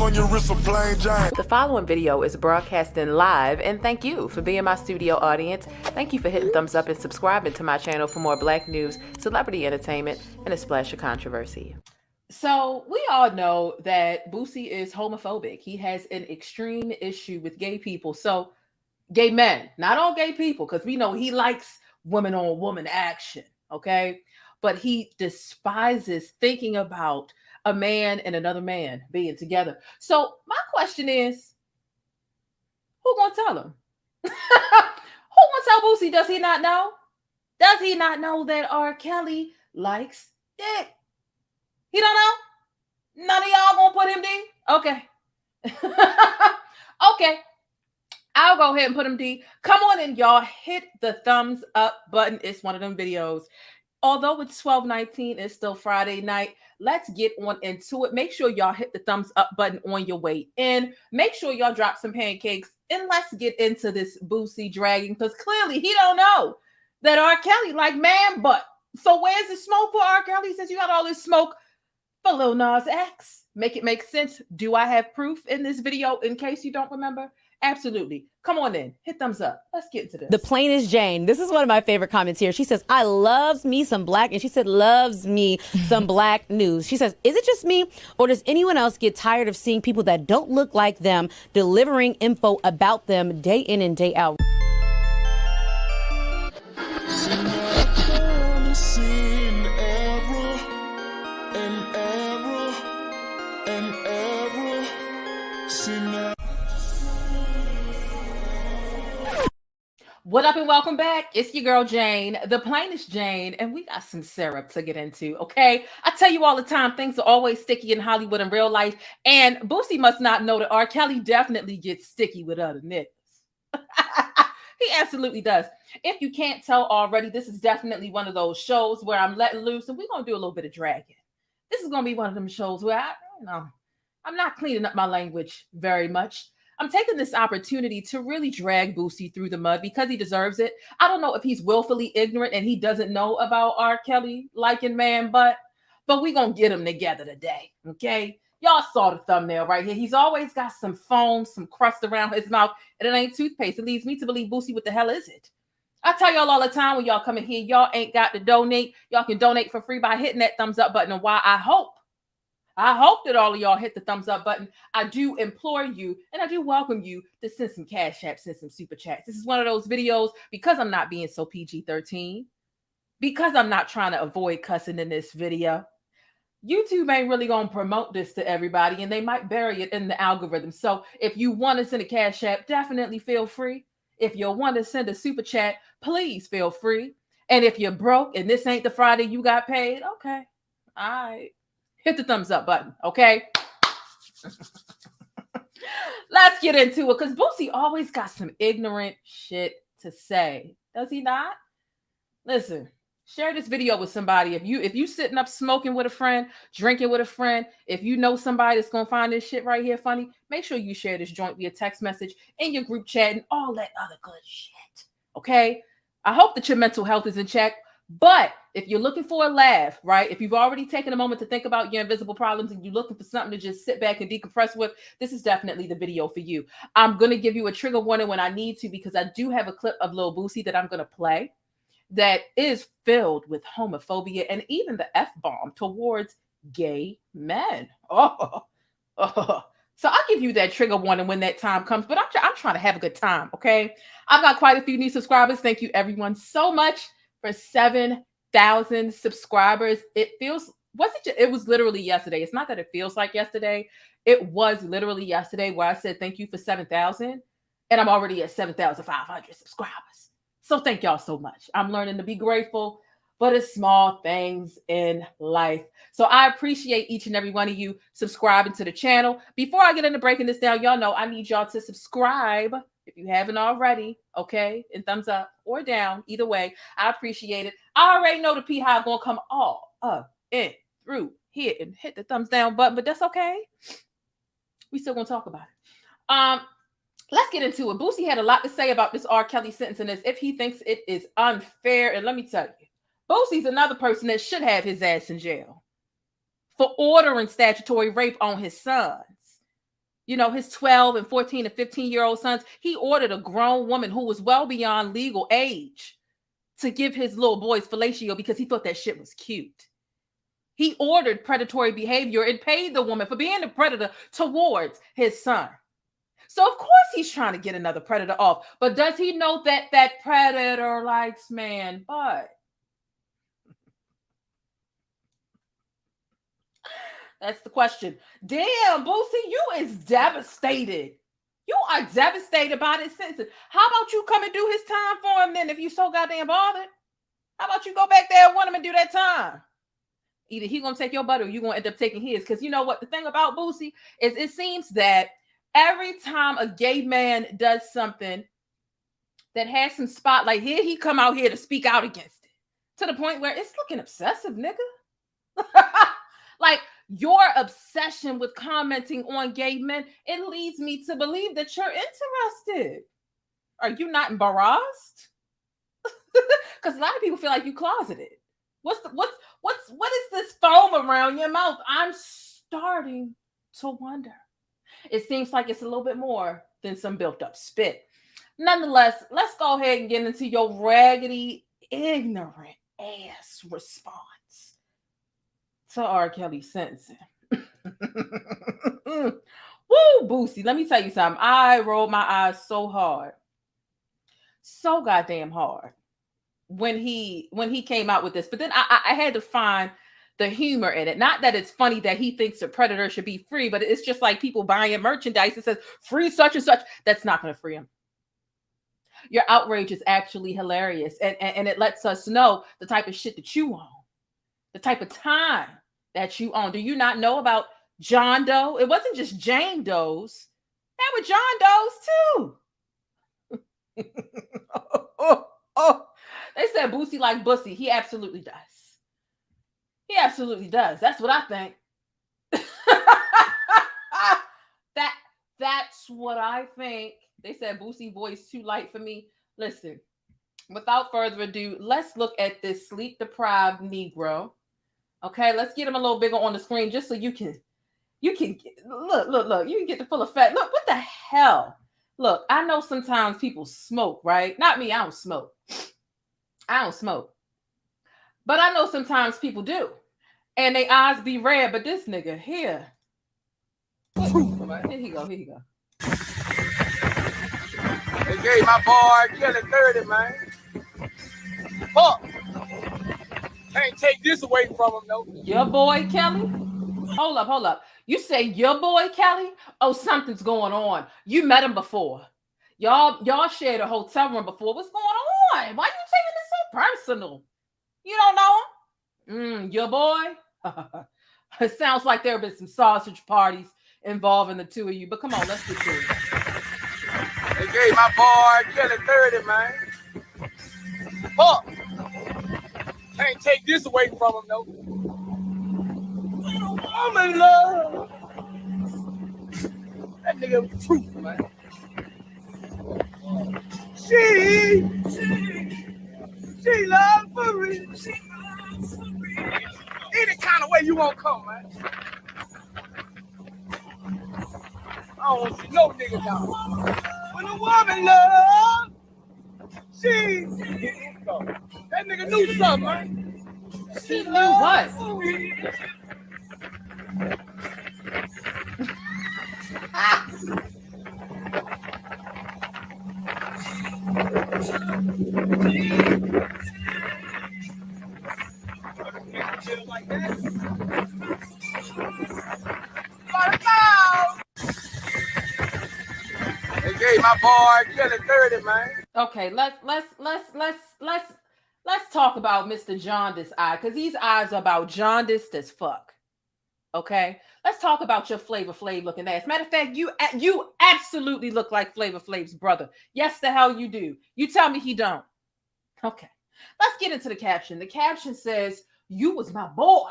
on your wrist, a plain Jane. The following video is broadcasting live, and thank you for being my studio audience. Thank you for hitting thumbs up and subscribing to my channel for more black news, celebrity entertainment, and a splash of controversy. So we all know that Boosie is homophobic. He has an extreme issue with gay people. So gay men, not all gay people, because we know he likes woman on woman action, okay? But he despises thinking about a man and another man being together. So my question is, who gonna tell him? Who gonna tell Boosie? Does he not know? Does he not know that R. Kelly likes dick? He don't know? None of y'all gonna put him D? Okay. Okay. I'll go ahead and put him D. Come on in, y'all. Hit the thumbs up button. It's one of them videos. Although it's 12/19, it's still Friday night. Let's get on into it. Make sure y'all hit the thumbs up button on your way in. Make sure y'all drop some pancakes. And let's get into this Boosie dragging, because clearly he don't know that R. Kelly like man butt. So where's the smoke for R. Kelly since you got all this smoke for Lil Nas X? Make it make sense. Do I have proof in this video in case you don't remember? Absolutely. Come on in. Hit thumbs up. Let's get into this. The plainest Jane. This is one of my favorite comments here. She says, I loves me some black, and she said, loves me some black news. She says, is it just me, or does anyone else get tired of seeing people that don't look like them delivering info about them day in and day out? What up and welcome back. It's your girl Jane, the plainest Jane, and we got some syrup to get into, okay? I tell you all the time, things are always sticky in Hollywood in real life, and Boosie must not know that R. Kelly definitely gets sticky with other niggas. He absolutely does. If you can't tell already, this is definitely one of those shows where I'm letting loose, and we're going to do a little bit of dragging. This is going to be one of them shows where I'm not cleaning up my language very much. I'm taking this opportunity to really drag Boosie through the mud because he deserves it. I don't know if he's willfully ignorant and he doesn't know about R. Kelly liking man butt, but we're going to get him together today, okay? Y'all saw the thumbnail right here. He's always got some foam, some crust around his mouth, and it ain't toothpaste. It leads me to believe, Boosie, what the hell is it? I tell y'all all the time when y'all come in here, y'all ain't got to donate. Y'all can donate for free by hitting that thumbs up button. And why I hope that all of y'all hit the thumbs up button. I do implore you, and I do welcome you to send some cash apps, send some super chats. This is one of those videos, because I'm not being so PG-13, because I'm not trying to avoid cussing in this video. YouTube ain't really going to promote this to everybody, and they might bury it in the algorithm. So if you want to send a cash app, definitely feel free. If you want to send a super chat, please feel free. And if you're broke and this ain't the Friday you got paid, okay, all right. Hit the thumbs up button, okay? Let's get into it, because Boosie always got some ignorant shit to say. Does he not? Listen, share this video with somebody. If you sitting up smoking with a friend, drinking with a friend, if you know somebody that's going to find this shit right here funny, make sure you share this joint via text message, in your group chat, and all that other good shit, okay? I hope that your mental health is in check. But if you're looking for a laugh, right? If you've already taken a moment to think about your invisible problems and you're looking for something to just sit back and decompress with, this is definitely the video for you. I'm going to give you a trigger warning when I need to, because I do have a clip of Lil Boosie that I'm going to play that is filled with homophobia and even the F-bomb towards gay men. So I'll give you that trigger warning when that time comes, but I'm trying to have a good time, okay? I've got quite a few new subscribers. Thank you, everyone, so much for 7,000 subscribers. It was literally yesterday. It's not that it feels like yesterday. It was literally yesterday where I said thank you for 7,000, and I'm already at 7,500 subscribers. So thank y'all so much. I'm learning to be grateful for the small things in life. So I appreciate each and every one of you subscribing to the channel. Before I get into breaking this down, y'all know I need y'all to subscribe if you haven't already, okay? And thumbs up or down, either way. I appreciate it. I already know the P-Hive gonna come all up and through here and hit the thumbs down button, but that's okay. We still gonna talk about it. Let's get into it. Boosie had a lot to say about this R. Kelly sentence and as if he thinks it is unfair. And let me tell you, Boosie's another person that should have his ass in jail for ordering statutory rape on his sons. his 12 and 14 and 15-year-old sons. He ordered a grown woman who was well beyond legal age to give his little boys fellatio because he thought that shit was cute. He ordered predatory behavior and paid the woman for being a predator towards his son. So of course he's trying to get another predator off. But does he know that that predator likes man butt? That's the question. Damn, Boosie, you is devastated. You are devastated by this sentence. How about you come and do his time for him then if you so goddamn bothered? How about you go back there and want him and do that time? Either he gonna take your butt or you gonna end up taking his. Because you know what? The thing about Boosie is it seems that every time a gay man does something that has some spotlight, here he come out here to speak out against it. To the point where it's looking obsessive, nigga. Like, your obsession with commenting on gay men, it leads me to believe that you're interested. Are you not embarrassed? Because a lot of people feel like you closeted. What is this foam around your mouth? I'm starting to wonder. It seems like it's a little bit more than some built up spit. Nonetheless, let's go ahead and get into your raggedy, ignorant ass response to R. Kelly sentencing. Woo, Boosie. Let me tell you something. I rolled my eyes so hard. So goddamn hard when he came out with this. But then I had to find the humor in it. Not that it's funny that he thinks a predator should be free, but it's just like people buying merchandise that says free such and such. That's not going to free him. Your outrage is actually hilarious. And it lets us know the type of shit that you own. The type of time that you own. Do you not know about John Doe? It wasn't just Jane Does. There were John Does too. They said Boosie like Boosie. He absolutely does. He absolutely does. That's what I think. That's what I think. They said Boosie voice too light for me. Listen, without further ado, let's look at this sleep-deprived Negro. Okay, let's get him a little bigger on the screen just so you can look, you can get the full effect. Look, what the hell? Look, I know sometimes people smoke, right? Not me, I don't smoke. But I know sometimes people do. And their eyes be red, but this nigga here. Here he go. They gave my boy Kelly 30, man. Fuck. Can't take this away from him, no. Your boy Kelly? Hold up. You say your boy Kelly? Oh, something's going on. You met him before. Y'all shared a hotel room before. What's going on? Why are you taking this so personal? You don't know him? Your boy? It sounds like there have been some sausage parties involving the two of you, but come on, let's get to it. They gave my boy Kelly 30, man. Fuck. Can't take this away from him, no. I'm in love. That nigga was truth, man. She loves for real. Any kind of way you want to come, man. I don't want to see no nigga down. When a woman love, that nigga knew something, man. He knew what? Like that. They gave my boy Kelly 30, man. Okay, let's talk about Mr. Jaundice eye, because these eyes are about jaundiced as fuck. Okay, let's talk about your Flavor Flav looking ass. Matter of fact, you absolutely look like Flavor Flav's brother. Yes, the hell you do. You tell me he don't. Okay, let's get into the caption. The caption says, "You was my boy.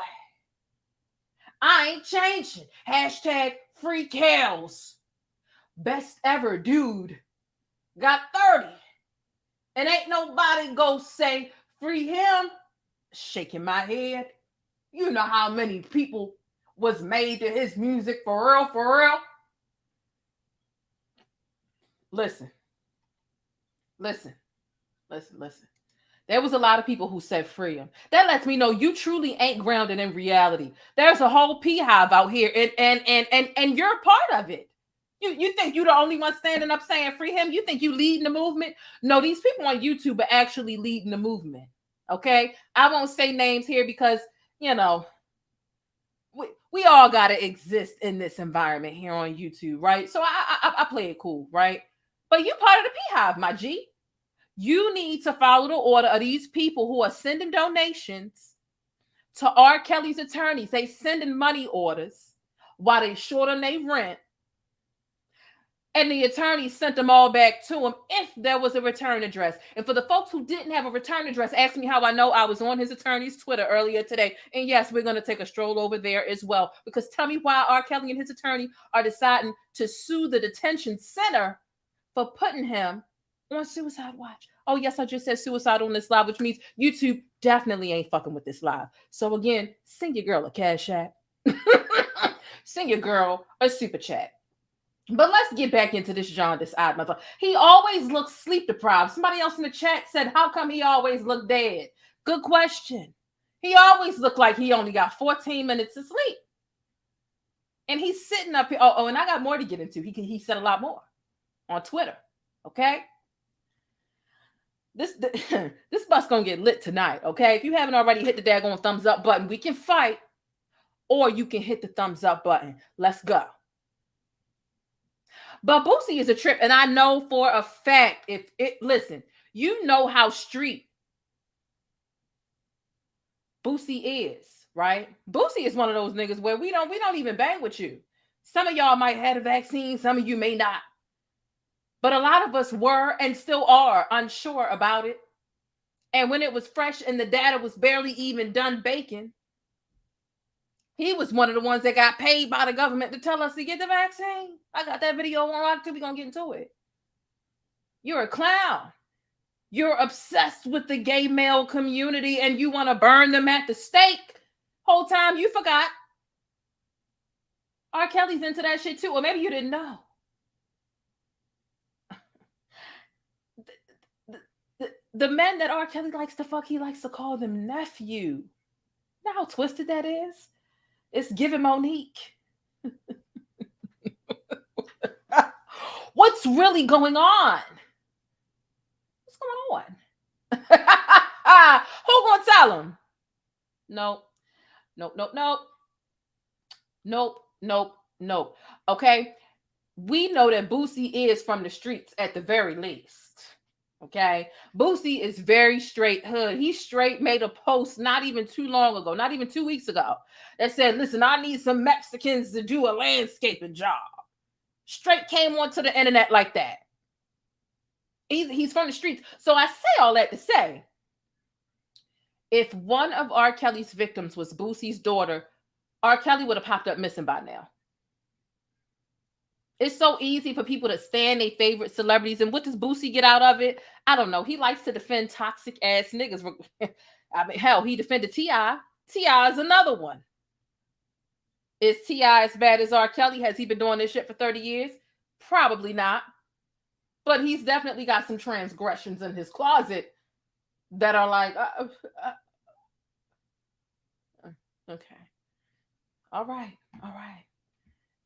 I ain't changing. Hashtag free Kels. Best ever dude. Got 30. And ain't nobody go say free him." Shaking my head. You know how many people was made to his music for real? Listen. There was a lot of people who said free him. That lets me know you truly ain't grounded in reality. There's a whole beehive out here, and you're a part of it. You think you're the only one standing up saying free him? You think you leading the movement? No, these people on YouTube are actually leading the movement. Okay, I won't say names here because we all gotta exist in this environment here on YouTube, right? So I play it cool, right? But you part of the beehive, my G. You need to follow the order of these people who are sending donations to R. Kelly's attorneys. They sending money orders while they short on their rent. And the attorney sent them all back to him if there was a return address. And for the folks who didn't have a return address, ask me how I know. I was on his attorney's Twitter earlier today. And yes, we're going to take a stroll over there as well. Because tell me why R. Kelly and his attorney are deciding to sue the detention center for putting him on suicide watch. Oh, yes, I just said suicide on this live, which means YouTube definitely ain't fucking with this live. So again, send your girl a cash app. Send your girl a super chat. But let's get back into this John, this odd mother. He always looks sleep deprived. Somebody else in the chat said, how come he always look dead? Good question. He always looked like he only got 14 minutes of sleep. And he's sitting up here. Oh, and I got more to get into. He said a lot more on Twitter. Okay? This bus gonna get lit tonight, okay? If you haven't already hit the daggone thumbs up button, we can fight, or you can hit the thumbs up button. Let's go. But Boosie is a trip, and I know for a fact, listen, you know how street Boosie is, right? Boosie is one of those niggas where we don't even bang with you. Some of y'all might have a vaccine, some of you may not. But a lot of us were and still are unsure about it. And when it was fresh and the data was barely even done baking, he was one of the ones that got paid by the government to tell us to get the vaccine. I got that video on lock too. We're going to get into it. You're a clown. You're obsessed with the gay male community and you want to burn them at the stake. Whole time you forgot. R. Kelly's into that shit too. Or maybe you didn't know. The men that R. Kelly likes to fuck, he likes to call them nephew. You know how twisted that is? It's giving Monique. What's really going on? What's going on? Who gonna tell him? Nope. Okay? We know that Boosie is from the streets at the very least. Okay, Boosie is very straight hood. He straight made a post not even too long ago, not even 2 weeks ago, that said, listen, I need some Mexicans to do a landscaping job. Straight came onto the internet like that. He's from the streets. So I say all that to say, if one of R. Kelly's victims was Boosie's daughter, R. Kelly would have popped up missing by now. It's so easy for people to stand their favorite celebrities. And what does Boosie get out of it? I don't know. He likes to defend toxic ass niggas. I mean, hell, he defended T.I. T.I. is another one. Is T.I. as bad as R. Kelly? Has he been doing this shit for 30 years? Probably not. But he's definitely got some transgressions in his closet that are like, okay. All right.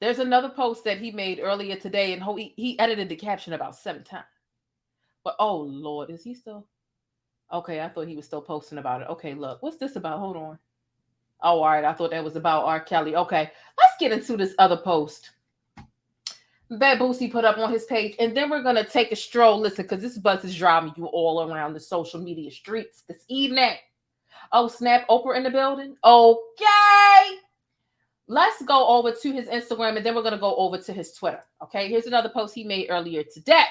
There's another post that he made earlier today, and he edited the caption about 7 times. But, oh, Lord, is he still? Okay, I thought he was still posting about it. Okay, look, what's this about? Hold on. Oh, all right, I thought that was about R. Kelly. Okay, let's get into this other post that Boosie put up on his page, and then we're going to take a stroll. Listen, because this buzz is driving you all around the social media streets this evening. Oh, snap, Oprah in the building? Okay. Let's go over to his Instagram, and then we're going to go over to his Twitter. Okay, here's another post he made earlier today.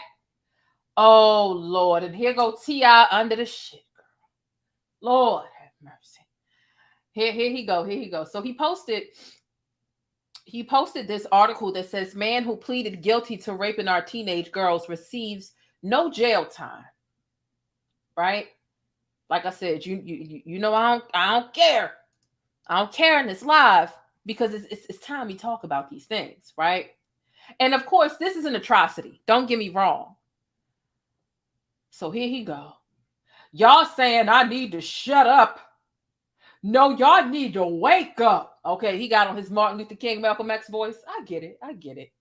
Oh, Lord. And here go T.I. under the shit, girl. Lord have mercy. Here he go. So he posted this article that says, man who pleaded guilty to raping our teenage girls receives no jail time. Right? Like I said, you know, I don't care. I don't care in this live. Because it's time we talk about these things, right? And of course, this is an atrocity. Don't get me wrong. So here he go. Y'all saying I need to shut up. No, y'all need to wake up. Okay, he got on his Martin Luther King, Malcolm X voice. I get it. I get it.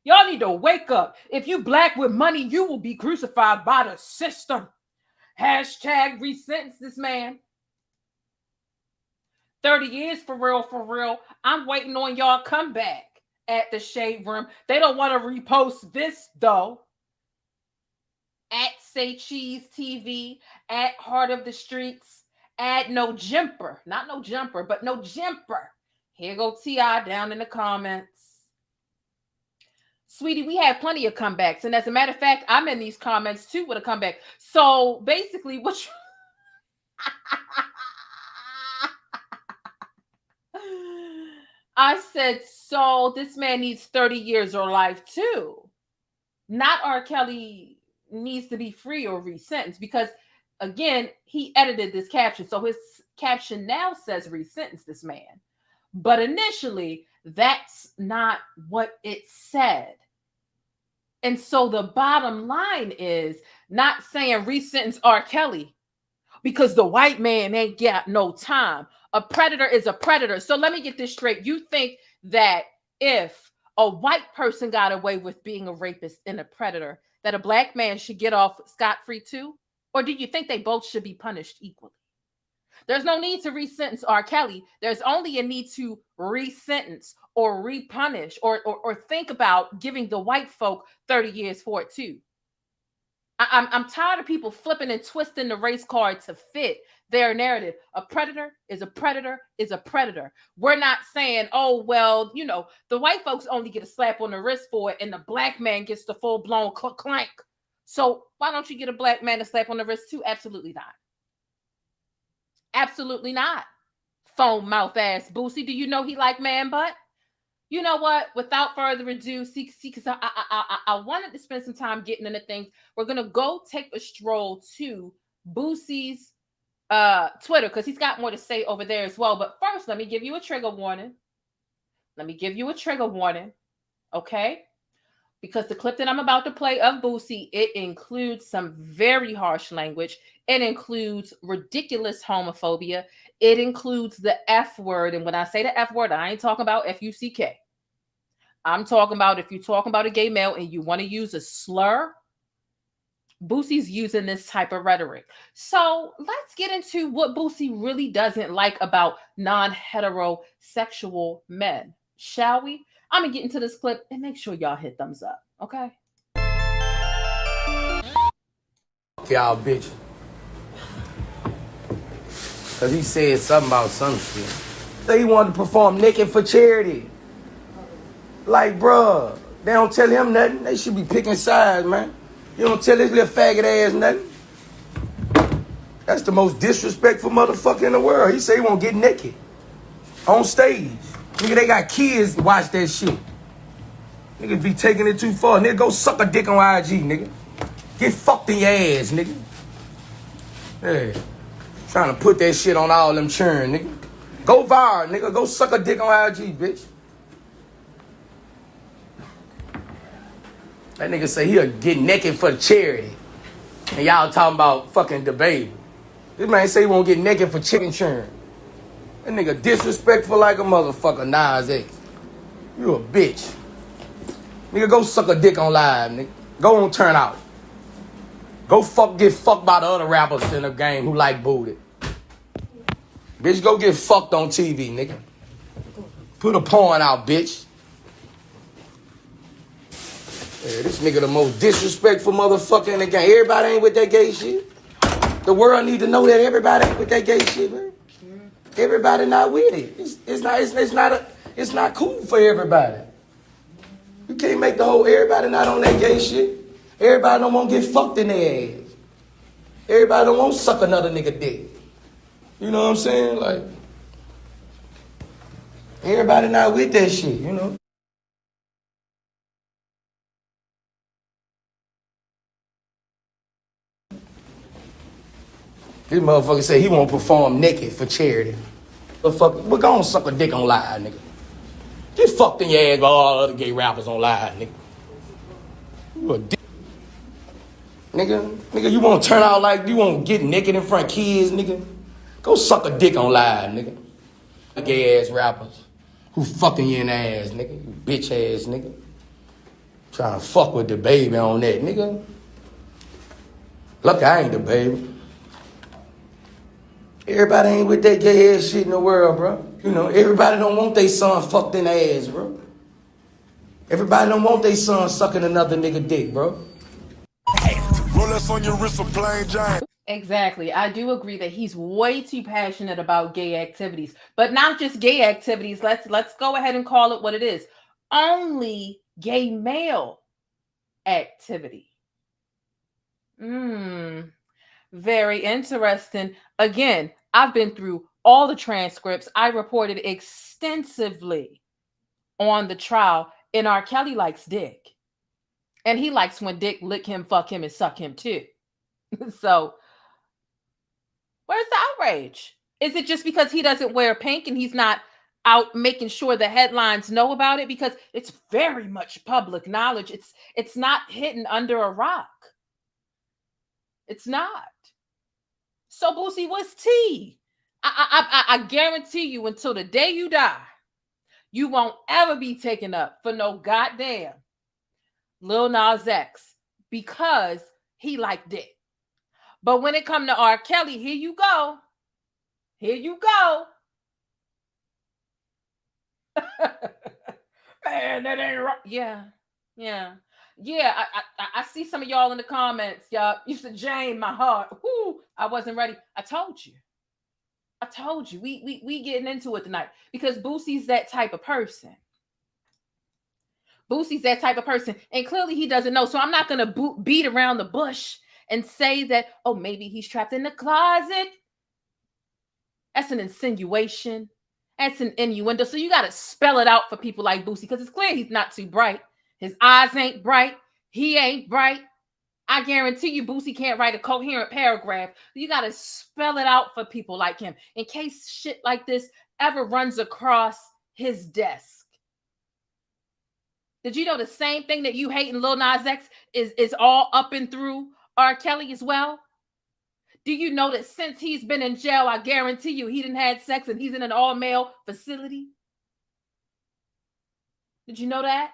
Y'all need to wake up. If you black with money, you will be crucified by the system. Hashtag resentence this man. 30 years for real, for real. I'm waiting on y'all comeback at the Shade Room. They don't want to repost this though. At Say Cheese TV, at Heart of the Streets, at No Jumper. Not No Jumper, but No Jumper. Here go T.I. down in the comments. Sweetie, we had plenty of comebacks. And as a matter of fact, I'm in these comments too with a comeback. So basically, what you... I said, so this man needs 30 years or life too. Not R. Kelly needs to be free or resentenced because, again, he edited this caption. So his caption now says resentence this man. But initially, that's not what it said. And so the bottom line is not saying resentence R. Kelly because the white man ain't got no time. A predator is a predator. So let me get this straight. You think that if a white person got away with being a rapist and a predator, that a black man should get off scot-free too? Or do you think they both should be punished equally? There's no need to resentence R. Kelly. There's only a need to resentence or repunish or think about giving the white folk 30 years for it too. I'm tired of people flipping and twisting the race card to fit their narrative. A predator is a predator is a predator. We're not saying, oh, well, you know, the white folks only get a slap on the wrist for it and the black man gets the full-blown clank. So why don't you get a black man a slap on the wrist too? Absolutely not. Absolutely not. Foam mouth ass Boosie. Do you know he like man butt? You know what? Without further ado, see, because I wanted to spend some time getting into things. We're gonna go take a stroll to Boosie's Twitter because he's got more to say over there as well. But first, let me give you a trigger warning. Okay? Because the clip that I'm about to play of Boosie, it includes some very harsh language. It includes ridiculous homophobia. It includes the F word. And when I say the F word, I ain't talking about F-U-C-K. I'm talking about if you're talking about a gay male and you want to use a slur, Boosie's using this type of rhetoric. So let's get into what Boosie really doesn't like about non-heterosexual men, shall we? I'm going to get into this clip and make sure y'all hit thumbs up, okay? Y'all bitch. Cause he said something about some shit. So he wanted to perform naked for charity. Like, bruh, they don't tell him nothing. They should be picking sides, man. You don't tell this little faggot ass nothing. That's the most disrespectful motherfucker in the world. He say he won't get naked on stage. Nigga, they got kids to watch that shit. Niggas be taking it too far. Nigga, go suck a dick on IG, nigga. Get fucked in your ass, nigga. Yeah. Trying to put that shit on all them churn, nigga. Go viral, nigga. Go suck a dick on IG, bitch. That nigga say he'll get naked for charity. And y'all talking about fucking debate. This man say he won't get naked for chicken churn. That nigga disrespectful like a motherfucker, Nas X. You a bitch. Nigga, go suck a dick on live, nigga. Go on turn out. Go get fucked by the other rappers in the game who like booty. Bitch, go get fucked on TV, nigga. Put a porn out, bitch. Yeah, this nigga the most disrespectful motherfucker in the game. Everybody ain't with that gay shit. The world need to know that everybody ain't with that gay shit, man. Everybody not with it. It's not cool for everybody. You can't make the whole everybody not on that gay shit. Everybody don't want to get fucked in their ass. Everybody don't want to suck another nigga dick. You know what I'm saying? Like, everybody not with that shit, you know? This motherfucker say he won't perform naked for charity. Motherfucker, we're gonna suck a dick on live, nigga. Just fucked in your ass by all other gay rappers on live, nigga. You a dick. Nigga, you wanna turn out like you wanna get naked in front of kids, nigga? Go suck a dick on live, nigga. Gay ass rappers who fucking you in the ass, nigga. You bitch ass nigga. Trying to fuck with the baby on that, nigga. Look, I ain't the baby. Everybody ain't with that gay ass shit in the world, bro. You know, everybody don't want their son fucked in the ass, bro. Everybody don't want their son sucking another nigga dick, bro. Rolex on your wrist, a plain giant. Exactly. I do agree that he's way too passionate about gay activities, but not just gay activities. Let's go ahead and call it what it is. Only gay male activity. Very interesting. Again, I've been through all the transcripts. I reported extensively on the trial, and R. Kelly likes dick. And he likes when dick lick him, fuck him, and suck him too. So where's the outrage? Is it just because he doesn't wear pink and he's not out making sure the headlines know about it? Because it's very much public knowledge. It's not hidden under a rock. It's not. So Boosie, what's tea? I guarantee you until the day you die, you won't ever be taken up for no goddamn Lil Nas X because he liked dick. But when it come to R. Kelly, here you go. Here you go. Man, that ain't right. Yeah. I see some of y'all in the comments. Y'all used to jam my heart. Whoo, I wasn't ready. I told you. We getting into it tonight because Boosie's that type of person. And clearly he doesn't know. So I'm not going to beat around the bush and say that, oh, maybe he's trapped in the closet. That's an insinuation. That's an innuendo. So you got to spell it out for people like Boosie because it's clear he's not too bright. His eyes ain't bright. He ain't bright. I guarantee you Boosie can't write a coherent paragraph. You got to spell it out for people like him in case shit like this ever runs across his desk. Did you know the same thing that you hate in Lil Nas X is all up and through R. Kelly as well? Do you know that since he's been in jail, I guarantee you he didn't have sex and he's in an all-male facility? Did you know that?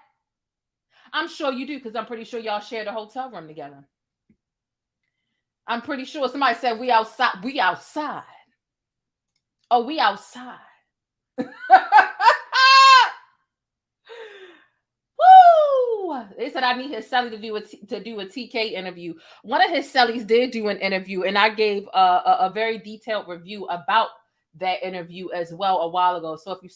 I'm sure you do because I'm pretty sure y'all shared a hotel room together. I'm pretty sure somebody said we outside. We outside. Oh, we outside. Woo! They said I need his celly to do a TK interview. One of his cellies did do an interview, and I gave a very detailed review about that interview as well a while ago. So if you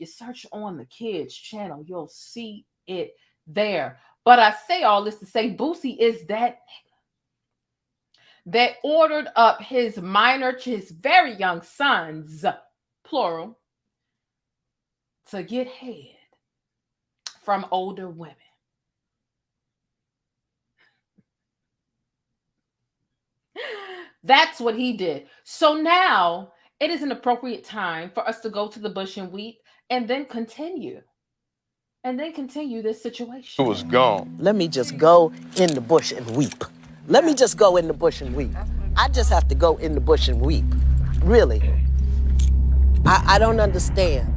search on the kids channel, you'll see it there. But I say all this to say Boosie is that nigga that ordered up his very young sons, plural, to get head from older women. That's what he did. So now it is an appropriate time for us to go to the bush and weep and then continue this situation. It was gone. Let me just go in the bush and weep. Let me just go in the bush and weep. I just have to go in the bush and weep. Really. I don't understand.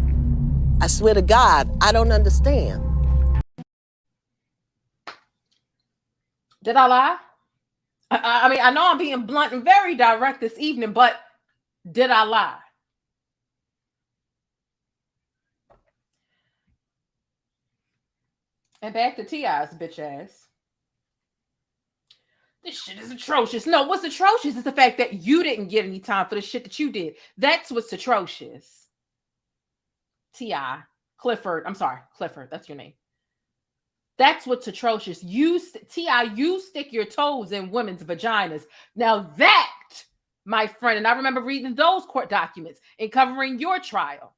I swear to God, I don't understand. Did I lie? I mean, I know I'm being blunt and very direct this evening, but did I lie? And back to T.I.'s bitch ass. This shit is atrocious. No, what's atrocious is the fact that you didn't get any time for the shit that you did. That's what's atrocious. T.I. Clifford. I'm sorry, Clifford. That's your name. That's what's atrocious. T.I., you stick your toes in women's vaginas. Now that, my friend, and I remember reading those court documents and covering your trial.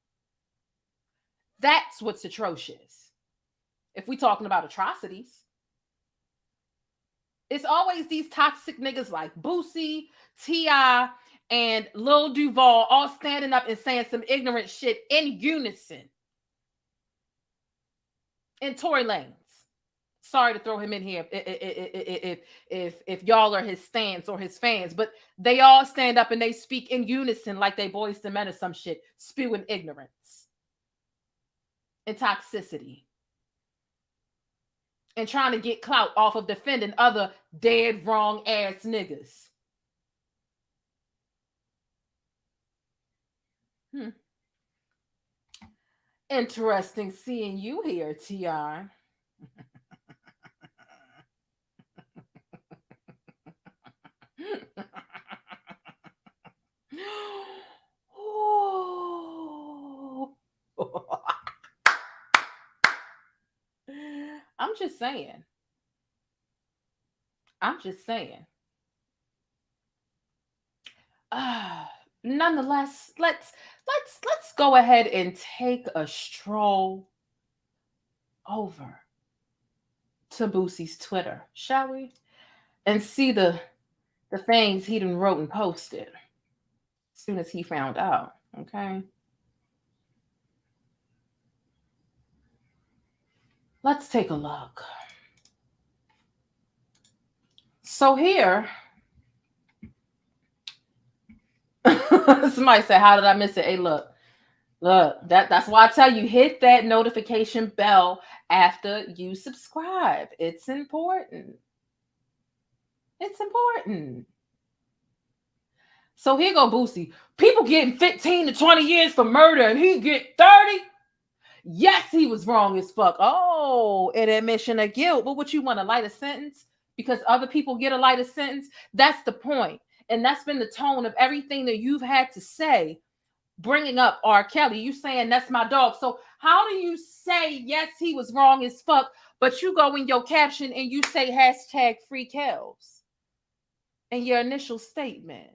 That's what's atrocious. If we're talking about atrocities. It's always these toxic niggas like Boosie, T.I., and Lil Duval all standing up and saying some ignorant shit in unison. and Tory Lanez. Sorry to throw him in here if y'all are his stans or his fans, but they all stand up and they speak in unison like they Boys to Men or some shit, spewing ignorance and toxicity and trying to get clout off of defending other dead wrong ass niggas. Interesting seeing you here, T.I. I'm just saying. Nonetheless, let's go ahead and take a stroll over to Boosie's Twitter, shall we? And see the things he done wrote and posted as soon as he found out, okay? Let's take a look. So here, somebody said, how did I miss it? Hey, look, that's why I tell you, hit that notification bell after you subscribe. It's important. So here go Boosie. People getting 15 to 20 years for murder and he get 30? Yes, he was wrong as fuck. Oh, an admission of guilt. But what you want, a lighter sentence? Because other people get a lighter sentence? That's the point. And that's been the tone of everything that you've had to say, bringing up R. Kelly. You saying that's my dog. So how do you say, yes, he was wrong as fuck, but you go in your caption and you say hashtag free Kells in your initial statement?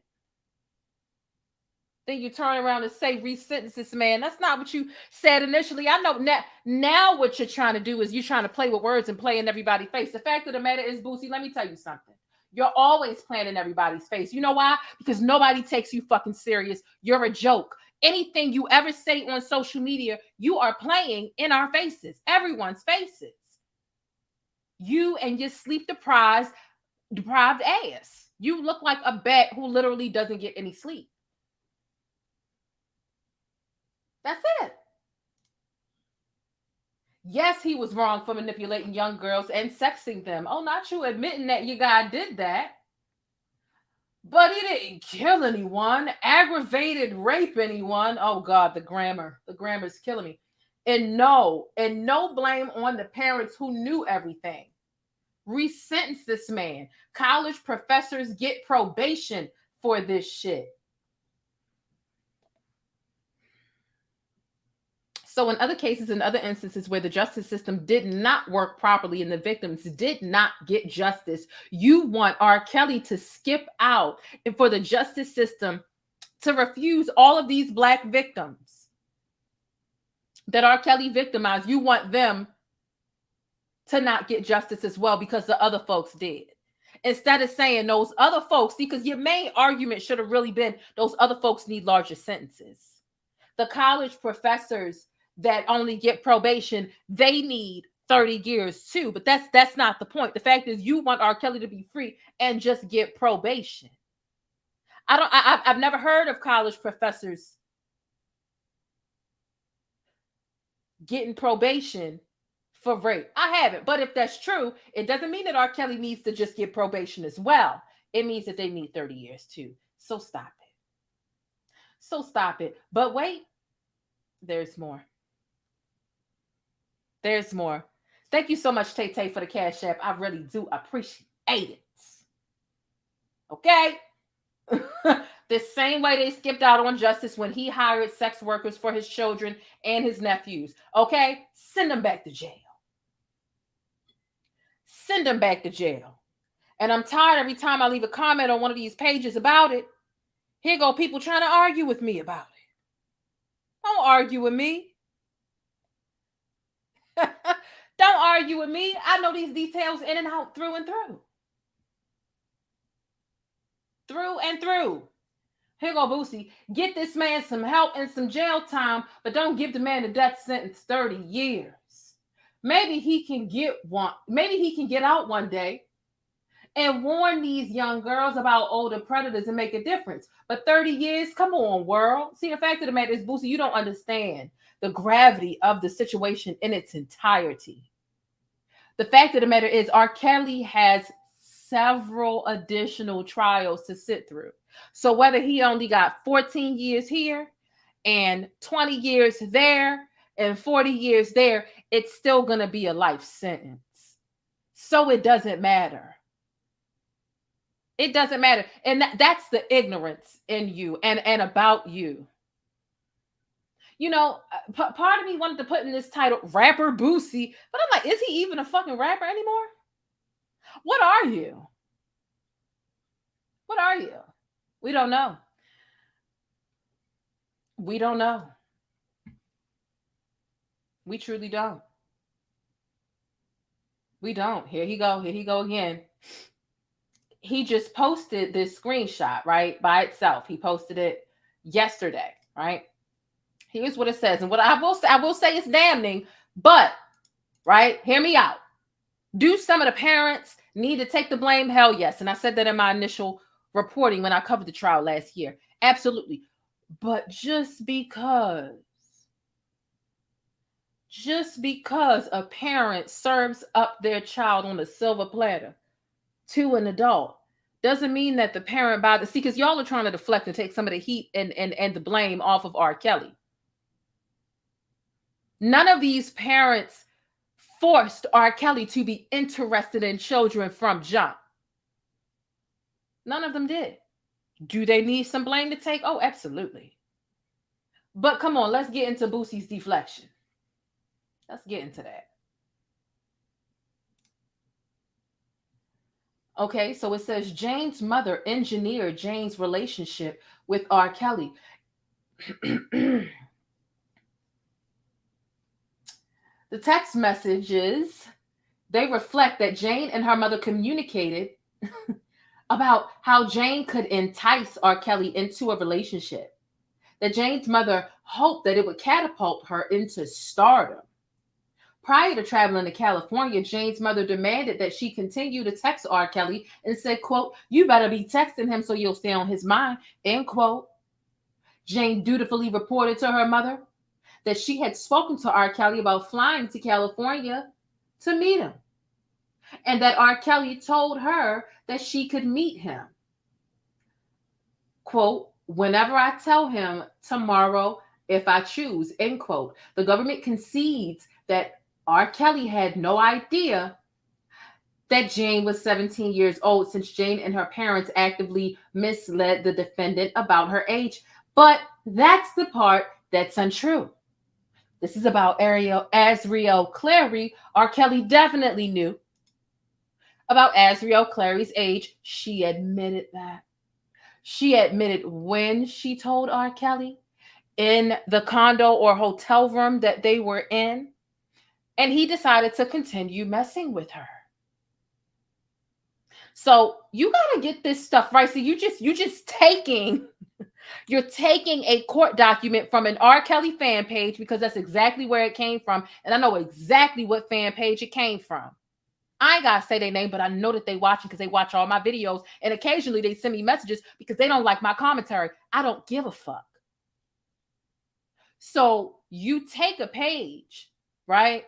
Then you turn around and say re-sentence this man. That's not what you said initially. I know now what you're trying to do is you're trying to play with words and play in everybody's face. The fact of the matter is, Boosie, let me tell you something. You're always playing in everybody's face. You know why? Because nobody takes you fucking serious. You're a joke. Anything you ever say on social media, you are playing in our faces, everyone's faces. You and your sleep-deprived ass. You look like a bat who literally doesn't get any sleep. That's it. Yes, he was wrong for manipulating young girls and sexing them. Oh, not you admitting that your guy did that. But he didn't kill anyone, aggravated rape anyone. Oh, God, the grammar's killing me. And no blame on the parents who knew everything. Resentence this man. College professors get probation for this shit. So in other cases, in other instances where the justice system did not work properly and the victims did not get justice, you want R. Kelly to skip out and for the justice system to refuse all of these Black victims that R. Kelly victimized. You want them to not get justice as well because the other folks did. Instead of saying those other folks, because your main argument should have really been those other folks need larger sentences. The college professors that only get probation, they need 30 years too. But that's not the point. The fact is you want R. Kelly to be free and just get probation. I've never heard of college professors getting probation for rape. I haven't. But if that's true, it doesn't mean that R. Kelly needs to just get probation as well. It means that they need 30 years too. So stop it. But wait, there's more. Thank you so much, Tay for the Cash App. I really do appreciate it. Okay? The same way they skipped out on justice when he hired sex workers for his children and his nephews. Okay? Send them back to jail. And I'm tired every time I leave a comment on one of these pages about it. Here go people trying to argue with me about it. Don't argue with me. Don't argue with me. I know these details in and out, through and through. Here go Boosie. Get this man some help and some jail time, but don't give the man a death sentence 30 years. maybe he can get out one day and warn these young girls about older predators and make a difference. But 30 years, come on, world. See, the fact of the matter is, Boosie, you don't understand the gravity of the situation in its entirety. The fact of the matter is, R. Kelly has several additional trials to sit through. So whether he only got 14 years here and 20 years there and 40 years there, it's still going to be a life sentence. So it doesn't matter. It doesn't matter. And that's the ignorance in you and about you. You know, part of me wanted to put in this title, Rapper Boosie, but I'm like, is he even a fucking rapper anymore? What are you? What are you? We don't know. We don't know. We truly don't. We don't. Here he go again. He just posted this screenshot, right, by itself. He posted it yesterday, right? Here's what it says. And what I will say it's damning, but, right, hear me out. Do some of the parents need to take the blame? Hell yes. And I said that in my initial reporting when I covered the trial last year. Absolutely. But just because a parent serves up their child on a silver platter to an adult doesn't mean that the parent because y'all are trying to deflect and take some of the heat and the blame off of R. Kelly. None of these parents forced R. Kelly to be interested in children from jump. None of them did. Do they need some blame to take? Oh, absolutely. But come on, let's get into Boosie's deflection. Let's get into that. Okay, so it says Jane's mother engineered Jane's relationship with R. Kelly. The text messages, they reflect that Jane and her mother communicated about how Jane could entice R. Kelly into a relationship. That Jane's mother hoped that it would catapult her into stardom. Prior to traveling to California, Jane's mother demanded that she continue to text R. Kelly and said, quote, "You better be texting him so you'll stay on his mind," end quote. Jane dutifully reported to her mother that she had spoken to R. Kelly about flying to California to meet him, and that R. Kelly told her that she could meet him. Quote, "Whenever I tell him tomorrow if I choose," end quote. The government concedes that R. Kelly had no idea that Jane was 17 years old, since Jane and her parents actively misled the defendant about her age. But that's the part that's untrue. This is about Azriel Clary. R. Kelly definitely knew about Azriel Clary's age. She admitted that. She admitted when she told R. Kelly in the condo or hotel room that they were in, and he decided to continue messing with her. So you got to get this stuff right. So you're just taking a court document from an R. Kelly fan page, because that's exactly where it came from. And I know exactly what fan page it came from. I ain't got to say their name, but I know that they watching because they watch all my videos. And occasionally they send me messages because they don't like my commentary. I don't give a fuck. So you take a page, right,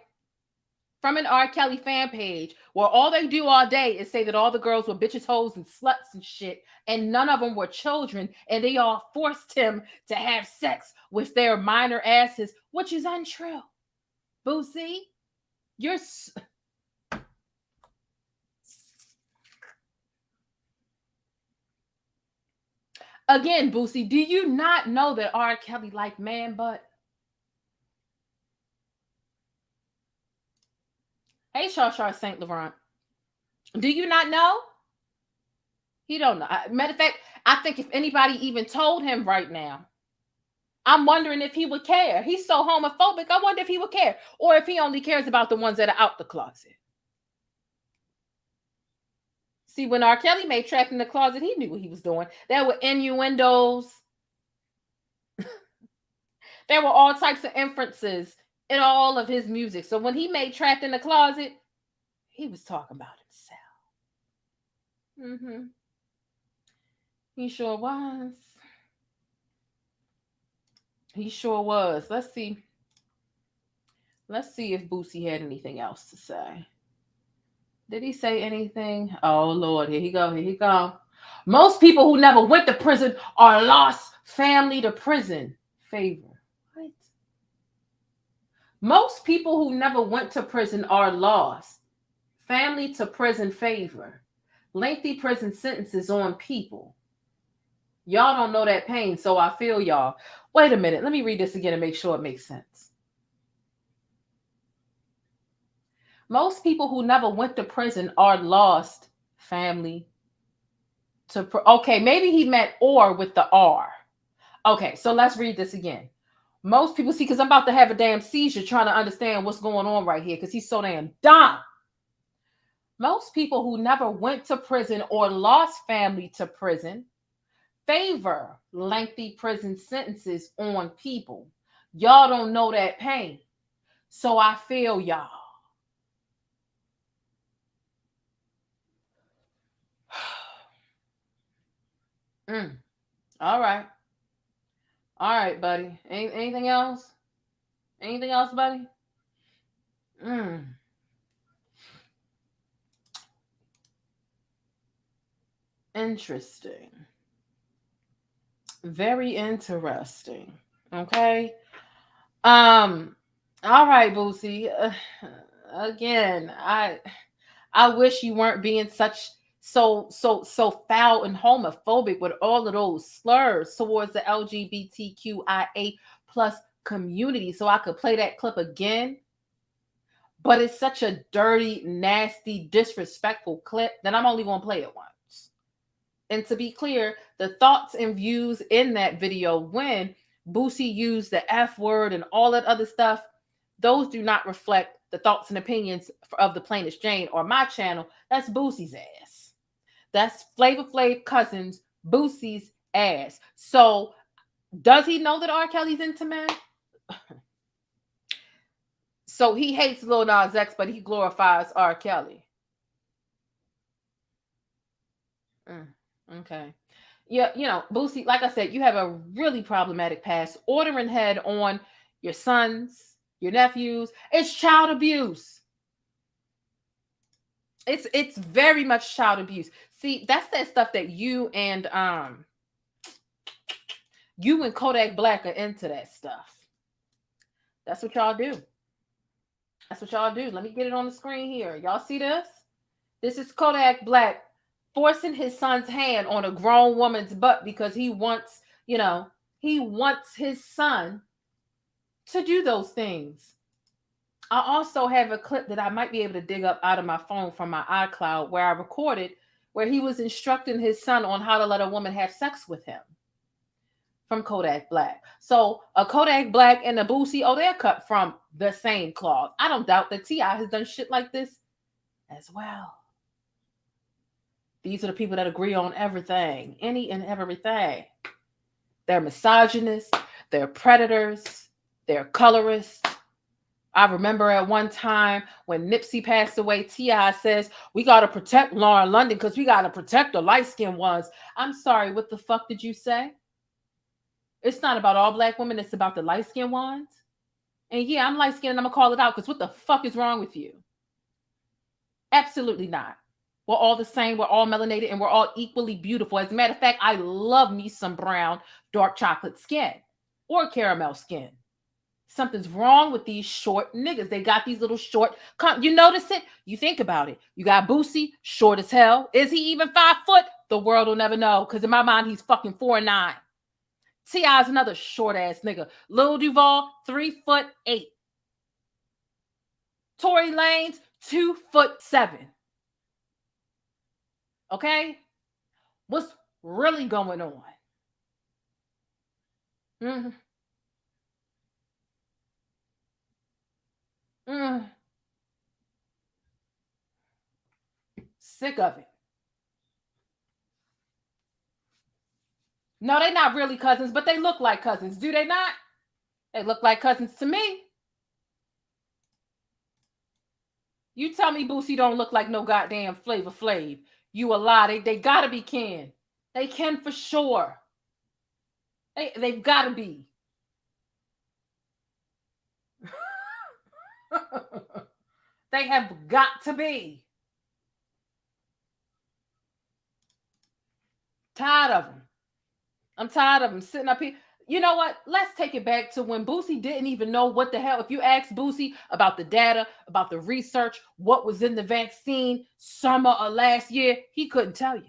from an R. Kelly fan page where all they do all day is say that all the girls were bitches, hoes, and sluts and shit, and none of them were children, and they all forced him to have sex with their minor asses, which is untrue. Boosie, you're... Again, Boosie, do you not know that R. Kelly liked man butt? Hey, Shar St. Laurent. Do you not know? He don't know. Matter of fact, I think if anybody even told him right now, I'm wondering if he would care. He's so homophobic. I wonder if he would care. Or if he only cares about the ones that are out the closet. See, when R. Kelly made Trapped in the Closet, he knew what he was doing. There were innuendos. There were all types of inferences in all of his music. So when he made Trapped in the Closet, he was talking about himself. He sure was. He sure was. Let's see. Let's see if Boosie had anything else to say. Did he say anything? Oh, Lord, here he go. Here he go. Most people who never went to prison are lost family to prison. Favor. What? Most people who never went to prison are lost family to prison favor. Lengthy prison sentences on people. Y'all don't know that pain, so I feel y'all. Wait a minute. Let me read this again and make sure it makes sense. Most people who never went to prison are lost family to okay, maybe he meant or with the R. Okay, so let's read this again. Most people see, because I'm about to have a damn seizure trying to understand what's going on right here because he's so damn dumb. Most people who never went to prison or lost family to prison favor lengthy prison sentences on people. Y'all don't know that pain, so I feel y'all. All right. All right, buddy. Anything else? Anything else, buddy? Interesting. Very interesting. Okay. All right, Boosie. Again, I wish you weren't being so foul and homophobic with all of those slurs towards the LGBTQIA plus community, so I could play that clip again. But it's such a dirty, nasty, disrespectful clip that I'm only going to play it once. And to be clear, the thoughts and views in that video when Boosie used the F word and all that other stuff, those do not reflect the thoughts and opinions of the Plainest Jane or my channel. That's Boosie's ass. That's Flavor Flav Cousins, Boosie's ass. So does he know that R. Kelly's into men? So he hates Lil Nas X, but he glorifies R. Kelly. Okay. Yeah, you know, Boosie, like I said, you have a really problematic past. Ordering head on your sons, your nephews. It's child abuse. It's very much child abuse. See, that's that stuff that you and Kodak Black are into that stuff. That's what y'all do. That's what y'all do. Let me get it on the screen here. Y'all see this? This is Kodak Black forcing his son's hand on a grown woman's butt because he wants, he wants his son to do those things. I also have a clip that I might be able to dig up out of my phone from my iCloud where I recorded where he was instructing his son on how to let a woman have sex with him from Kodak Black. So a Kodak Black and a Boosie, they're cut from the same cloth. I don't doubt that T.I. has done shit like this as well. These are the people that agree on everything, any and everything. They're misogynists, they're predators, they're colorists. I remember at one time when Nipsey passed away, T.I. says, we got to protect Lauren London because we got to protect the light-skinned ones. I'm sorry, what the fuck did you say? It's not about all black women, it's about the light-skinned ones. And yeah, I'm light-skinned and I'm going to call it out because what the fuck is wrong with you? Absolutely not. We're all the same, we're all melanated, and we're all equally beautiful. As a matter of fact, I love me some brown, dark chocolate skin or caramel skin. Something's wrong with these short niggas. They got these little short. You notice it? You think about it. You got Boosie, short as hell. Is he even 5 foot? The world will never know because in my mind, he's fucking 4'9". T.I.'s another short ass nigga. Lil Duval, 3'8". Tory Lanez, 2'7". Okay? What's really going on? Sick of it. No, they're not really cousins, but they look like cousins. Do they not? They look like cousins to me. You tell me Boosie don't look like no goddamn Flavor Flav. You a lie. They gotta be Ken. They can for sure. They've gotta be. They have got to be. Tired of them. I'm tired of them sitting up here. You know what? Let's take it back to when Boosie didn't even know what the hell. If you ask Boosie about the data, about the research, what was in the vaccine summer of last year, he couldn't tell you.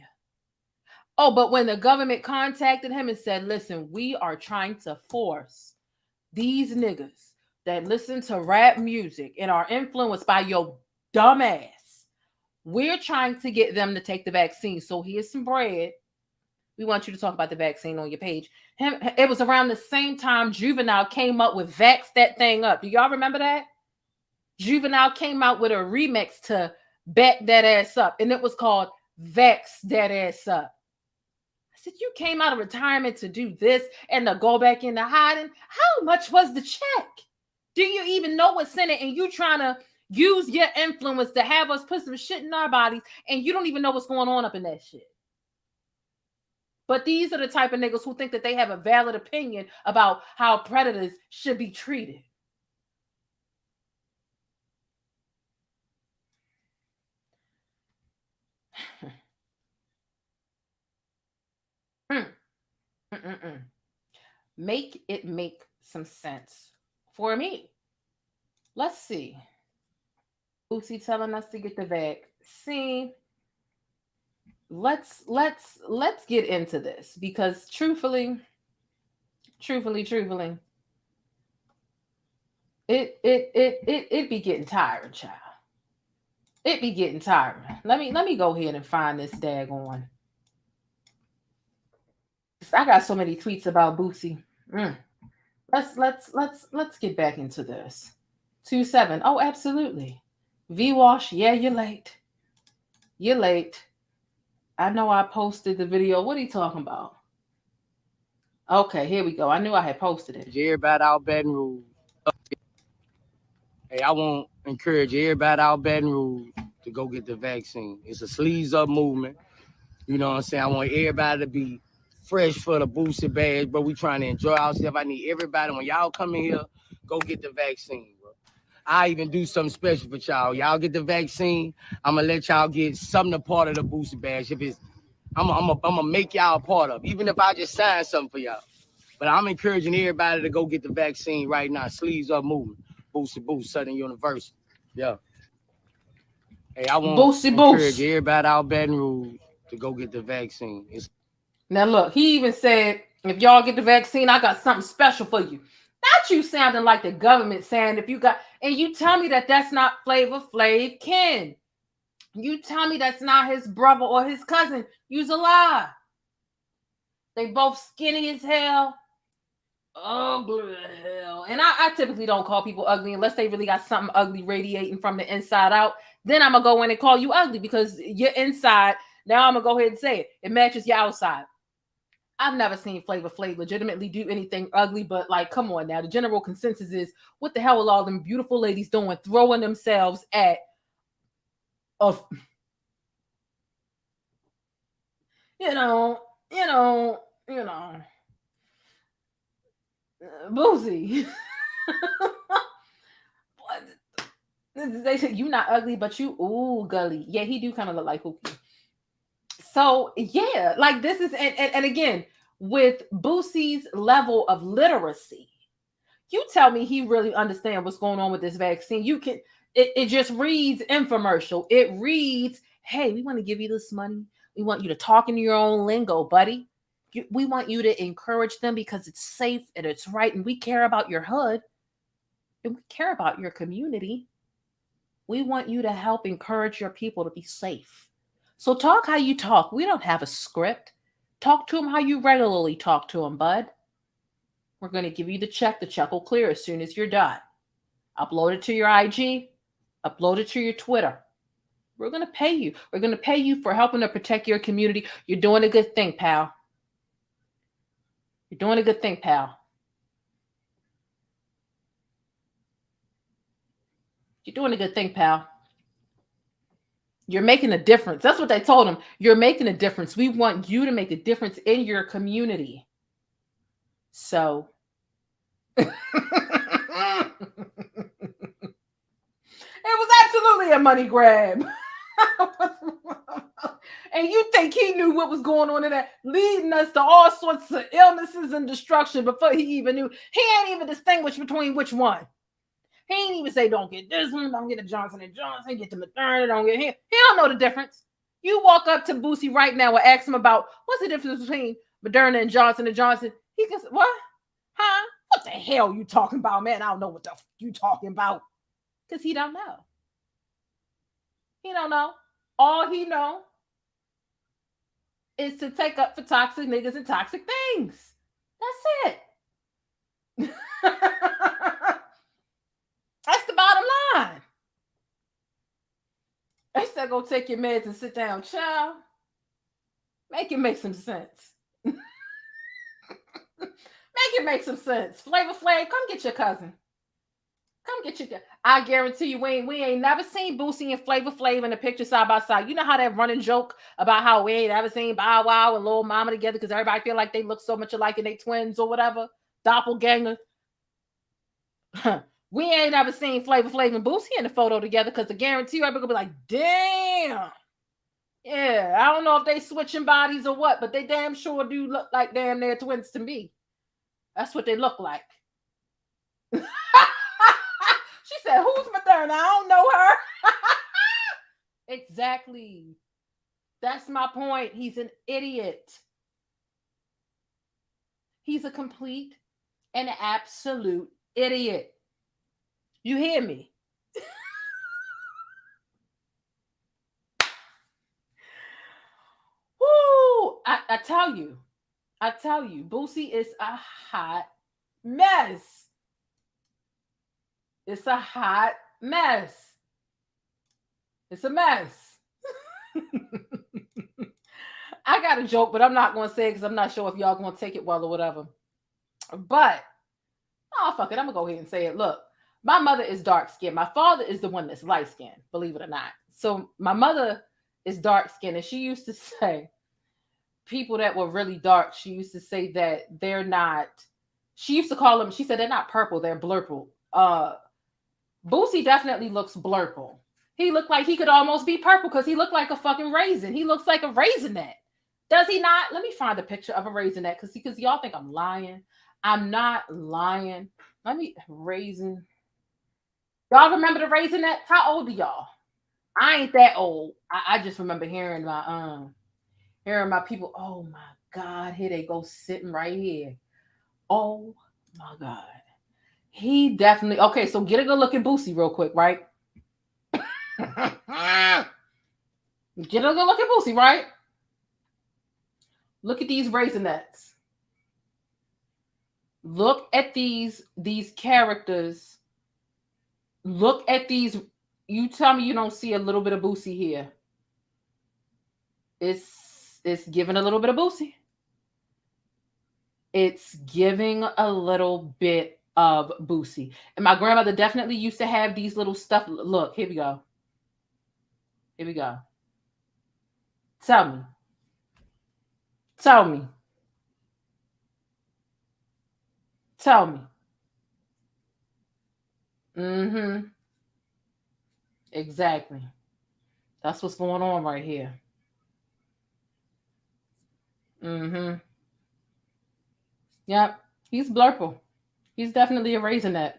Oh, but when the government contacted him and said, listen, we are trying to force these niggas that listen to rap music and are influenced by your dumb ass, we're trying to get them to take the vaccine. So here's some bread. We want you to talk about the vaccine on your page. It was around the same time Juvenile came up with Vax That Thing Up. Do y'all remember that? Juvenile came out with a remix to Back That Ass Up, and it was called Vax That Ass Up. I said, you came out of retirement to do this and to go back into hiding? How much was the check? Do you even know what's in it? And you trying to use your influence to have us put some shit in our bodies, and you don't even know what's going on up in that shit. But these are the type of niggas who think that they have a valid opinion about how predators should be treated. Make it make some sense for me. Let's see. Boosie telling us to get the vaccine. Let's get into this, because truthfully, it be getting tiring, child. It be getting tiring. Let me go ahead and find this daggone. I got so many tweets about Boosie. Let's get back into this. 27. Oh, absolutely. V-Wash, yeah, you're late. You're late. I know I posted the video. What are you talking about? Okay, here we go. I knew I had posted it. Everybody out Baton Rouge. Hey, I want to encourage everybody out Baton Rouge to go get the vaccine. It's a sleeves up movement. You know what I'm saying? I want everybody to be fresh for the Boosie badge, but we trying to enjoy ourselves. I need everybody, when y'all come in here, go get the vaccine, bro. I even do something special for y'all. Y'all get the vaccine, I'm going to let y'all get something a part of the Boosie badge. If it's, I'm gonna make y'all a part of, even if I just sign something for y'all. But I'm encouraging everybody to go get the vaccine right now. Sleeves up movement. Boosie Boost, Southern University. Yeah. Hey, I want to encourage everybody out Baton Rouge to go get the vaccine. Now look, he even said, if y'all get the vaccine, I got something special for you. Not you sounding like the government saying if you got, and you tell me that that's not Flavor Flav Ken. You tell me that's not his brother or his cousin. You's a lie. They both skinny as hell. Ugly as hell. And I typically don't call people ugly unless they really got something ugly radiating from the inside out. Then I'm going to go in and call you ugly because your inside, now I'm going to go ahead and say it. It matches your outside. I've never seen Flavor Flav legitimately do anything ugly, but like, come on now. The general consensus is, what the hell are all them beautiful ladies doing, throwing themselves at you know, Boosie. They said you not ugly, but you gully. Yeah, he do kind of look like Pookie. So yeah, like this is and again, with Boosie's level of literacy, you tell me he really understands what's going on with this vaccine. You can it just reads infomercial. It reads, hey, we want to give you this money. We want you to talk in your own lingo, buddy. We want you to encourage them because it's safe and it's right. And we care about your hood. And we care about your community. We want you to help encourage your people to be safe. So talk how you talk. We don't have a script. Talk to them how you regularly talk to them, bud. We're going to give you the check. The check will clear as soon as you're done. Upload it to your IG. Upload it to your Twitter. We're going to pay you. We're going to pay you for helping to protect your community. You're doing a good thing, pal. You're doing a good thing, pal. You're doing a good thing, pal. You're making a difference. That's what they told him. You're making a difference. We want you to make a difference in your community. So it was absolutely a money grab. And you think he knew what was going on in that, leading us to all sorts of illnesses and destruction before he even knew. He ain't even distinguished between which one. He ain't even say, don't get this one, don't get the Johnson & Johnson, get the Moderna, don't get him. He don't know the difference. You walk up to Boosie right now and ask him about what's the difference between Moderna and Johnson & Johnson. He can say, what? Huh? What the hell you talking about, man? I don't know what the you talking about. Because he don't know. He don't know. All he know is to take up for toxic niggas and toxic things. That's it. That's the bottom line. They said go take your meds and sit down, child. Make it make some sense. Make it make some sense. Flavor Flav, come get your cousin. Come get your. I guarantee you, we ain't never seen Boosie and Flavor Flav in a picture side by side. You know how that running joke about how we ain't ever seen Bow Wow and Lil Mama together because everybody feel like they look so much alike and they twins or whatever, doppelganger. We ain't ever seen Flavor Flav and Boosie in the photo together because I guarantee you, everybody gonna be like, damn. Yeah, I don't know if they switching bodies or what, but they damn sure do look like damn near twins to me. That's what they look like. She said, who's Moderna? I don't know her. Exactly. That's my point. He's an idiot. He's a complete and absolute idiot. You hear me? Woo! I tell you, Boosie is a hot mess. It's a hot mess. It's a mess. I got a joke, but I'm not going to say it because I'm not sure if y'all going to take it well or whatever. But, oh, fuck it. I'm going to go ahead and say it. Look, my mother is dark-skinned. My father is the one that's light-skinned, believe it or not. So my mother is dark-skinned, and she used to say, people that were really dark, she used to say that they're not, she used to call them, she said they're not purple, they're blurple. Boosie definitely looks blurple. He looked like he could almost be purple because he looked like a fucking raisin. He looks like a raisinette. Does he not? Let me find a picture of a raisinette because y'all think I'm lying. I'm not lying. Let me, raisin. Y'all remember the raisinette? How old are y'all? I ain't that old. I just remember hearing my people. Oh my God, here they go sitting right here. Oh my God. He definitely, okay, so get a good look at Boosie real quick, right? Get a good look at Boosie, right? Look at these raisinettes. Look at these characters. Look at these. You tell me you don't see a little bit of Boosie here. It's giving a little bit of Boosie. It's giving a little bit of Boosie. And my grandmother definitely used to have these little stuff. Look, here we go. Here we go. Tell me. Tell me. Tell me. Mm-hmm. Exactly. That's what's going on right here. Mm-hmm. Yep. He's blurple. He's definitely a raisinette.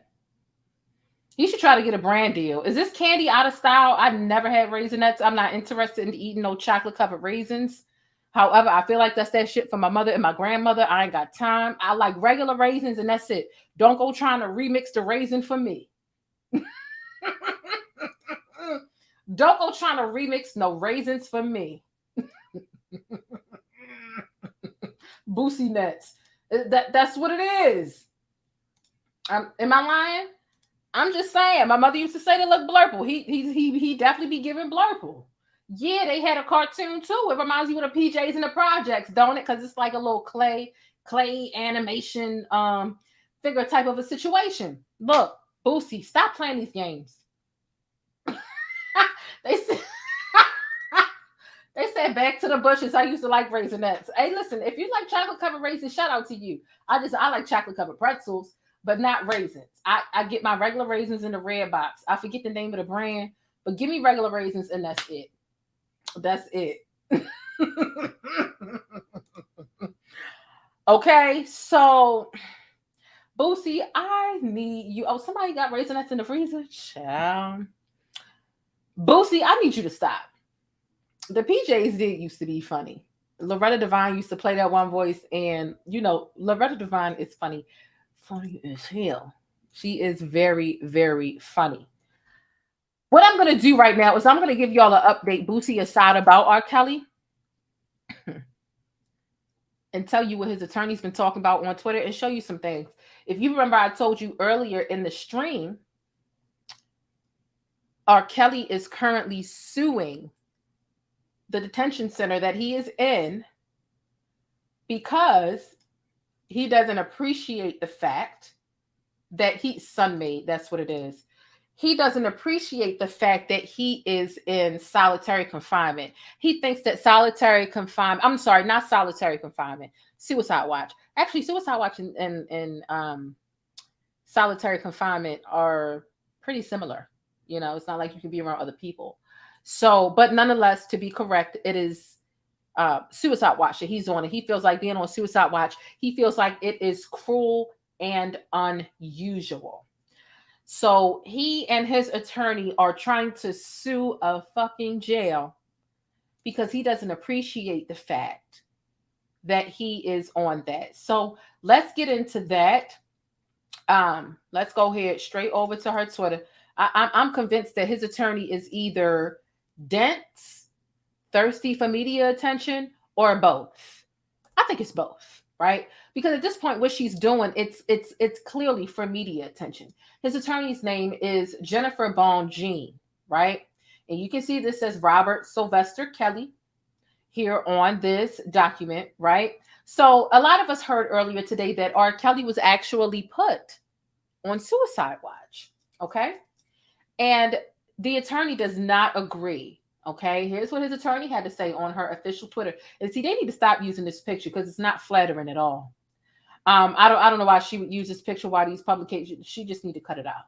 He should try to get a brand deal. Is this candy out of style? I've never had raisinettes. I'm not interested in eating no chocolate-covered raisins. However, I feel like that's that shit for my mother and my grandmother. I ain't got time. I like regular raisins, and that's it. Don't go trying to remix the raisin for me. Don't go trying to remix no raisins for me. Boosie nuts. That's what it is. Am I lying? I'm just saying. My mother used to say they look blurple. He definitely be giving blurple. Yeah, they had a cartoon too. It reminds you of the PJs and the Projects, don't it? Because it's like a little clay animation figure type of a situation. Look, Boosie, stop playing these games. They said They said back to the bushes. I used to like Raisinets. Hey, listen, if you like chocolate covered raisins, shout out to you. I like chocolate covered pretzels, but not raisins. I get my regular raisins in the red box. I forget the name of the brand, but give me regular raisins and that's it. That's it. Okay, so Boosie, I need you. Oh, somebody got Raisinets in the freezer? Child. Boosie, I need you to stop. The PJs did used to be funny. Loretta Devine used to play that one voice, and you know, Loretta Devine is funny. Funny as hell. She is very, very funny. What I'm going to do right now is I'm going to give y'all an update, Boosie aside, about R. Kelly and tell you what his attorney's been talking about on Twitter and show you some things. If you remember, I told you earlier in the stream, R. Kelly is currently suing the detention center that he is in because he doesn't appreciate the fact that Sunmaid, that's what it is. He doesn't appreciate the fact that he is in solitary confinement. He thinks that suicide watch. Actually, suicide watch and solitary confinement are pretty similar. You know, it's not like you can be around other people. So, but nonetheless, to be correct, it is suicide watch that he's on. And he feels like being on suicide watch, he feels like it is cruel and unusual. So he and his attorney are trying to sue a fucking jail because he doesn't appreciate the fact that he is on that. So let's get into that. Let's go ahead straight over to her Twitter. I'm convinced that his attorney is either dense, thirsty for media attention, or both. I think it's both, right? Because at this point, what she's doing, it's clearly for media attention. His attorney's name is Jennifer Bonjean, right? And you can see this says Robert Sylvester Kelly here on this document, right? So a lot of us heard earlier today that R. Kelly was actually put on suicide watch, okay? And the attorney does not agree. Okay, here's what his attorney had to say on her official Twitter. And see, they need to stop using this picture because it's not flattering at all. I don't know why she would use this picture. Why these publications? She just need to cut it out.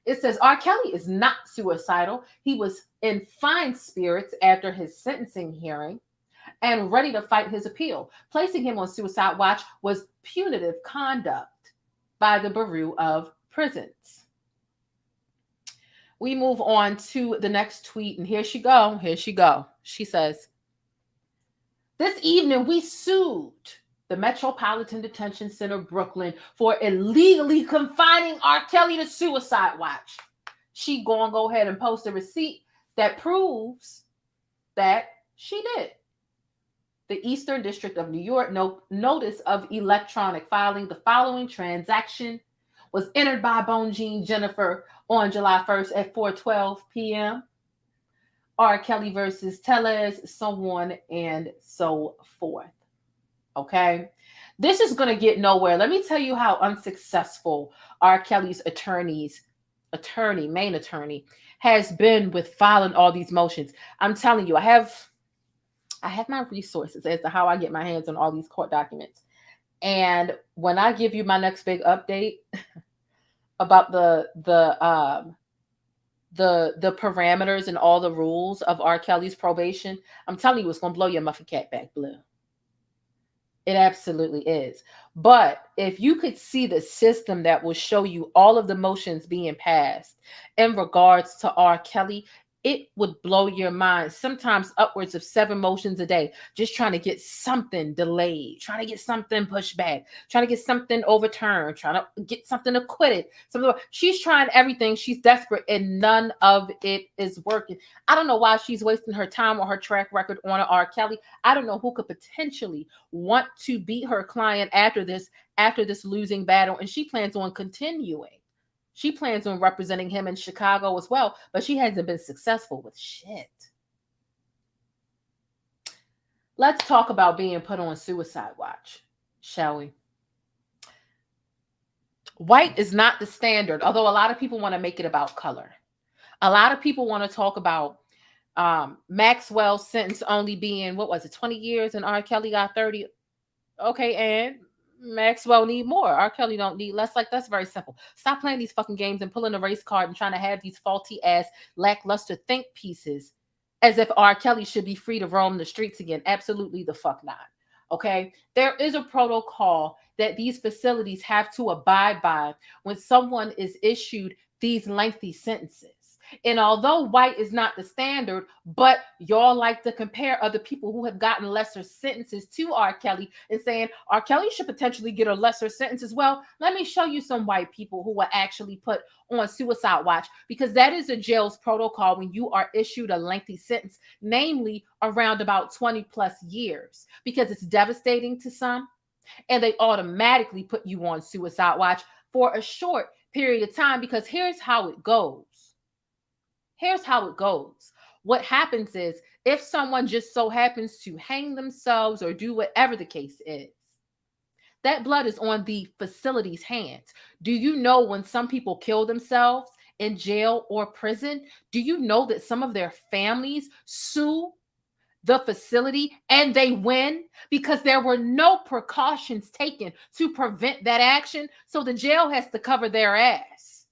It says R. Kelly is not suicidal. He was in fine spirits after his sentencing hearing and ready to fight his appeal. Placing him on suicide watch was punitive conduct by the Bureau of Prisons. We move on to the next tweet, and here she go. She says, this evening we sued the Metropolitan Detention Center, Brooklyn, for illegally confining R. Kelly to suicide watch. She gonna go ahead and post a receipt that proves that she did. The Eastern District of New York notice of electronic filing. The following transaction was entered by Bonjean Jennifer on July 1st at 4:12 p.m. R. Kelly versus Tellez, so on and so forth. Okay. This is going to get nowhere. Let me tell you how unsuccessful R. Kelly's main attorney, has been with filing all these motions. I'm telling you, I have my resources as to how I get my hands on all these court documents. And when I give you my next big update about the parameters and all the rules of R. Kelly's probation, I'm telling you, it's going to blow your muffin cat back blue. It absolutely is. But if you could see the system that will show you all of the motions being passed in regards to R. Kelly, it would blow your mind. Sometimes upwards of 7 motions a day, just trying to get something delayed, trying to get something pushed back, trying to get something overturned, trying to get something acquitted. She's trying everything. She's desperate, and none of it is working. I don't know why she's wasting her time or her track record on R. Kelly. I don't know who could potentially want to beat her client after this losing battle, and she plans on continuing. She plans on representing him in Chicago as well, but she hasn't been successful with shit. Let's talk about being put on suicide watch, shall we? White is not the standard, although a lot of people want to make it about color. A lot of people want to talk about Maxwell's sentence only being, what was it, 20 years, and R. Kelly got 30. Okay, and Maxwell need more. R. Kelly don't need less. Like, that's very simple. Stop playing these fucking games and pulling a race card and trying to have these faulty ass lackluster think pieces as if R. Kelly should be free to roam the streets again. Absolutely the fuck not. Okay, there is a protocol that these facilities have to abide by when someone is issued these lengthy sentences. And although white is not the standard, but y'all like to compare other people who have gotten lesser sentences to R. Kelly and saying R. Kelly should potentially get a lesser sentence as well. Let me show you some white people who were actually put on suicide watch, because that is a jail's protocol when you are issued a lengthy sentence, namely around about 20 plus years, because it's devastating to some and they automatically put you on suicide watch for a short period of time. Because here's how it goes. Here's how it goes. What happens is, if someone just so happens to hang themselves or do whatever the case is, that blood is on the facility's hands. Do you know when some people kill themselves in jail or prison, do you know that some of their families sue the facility and they win because there were no precautions taken to prevent that action? So the jail has to cover their ass.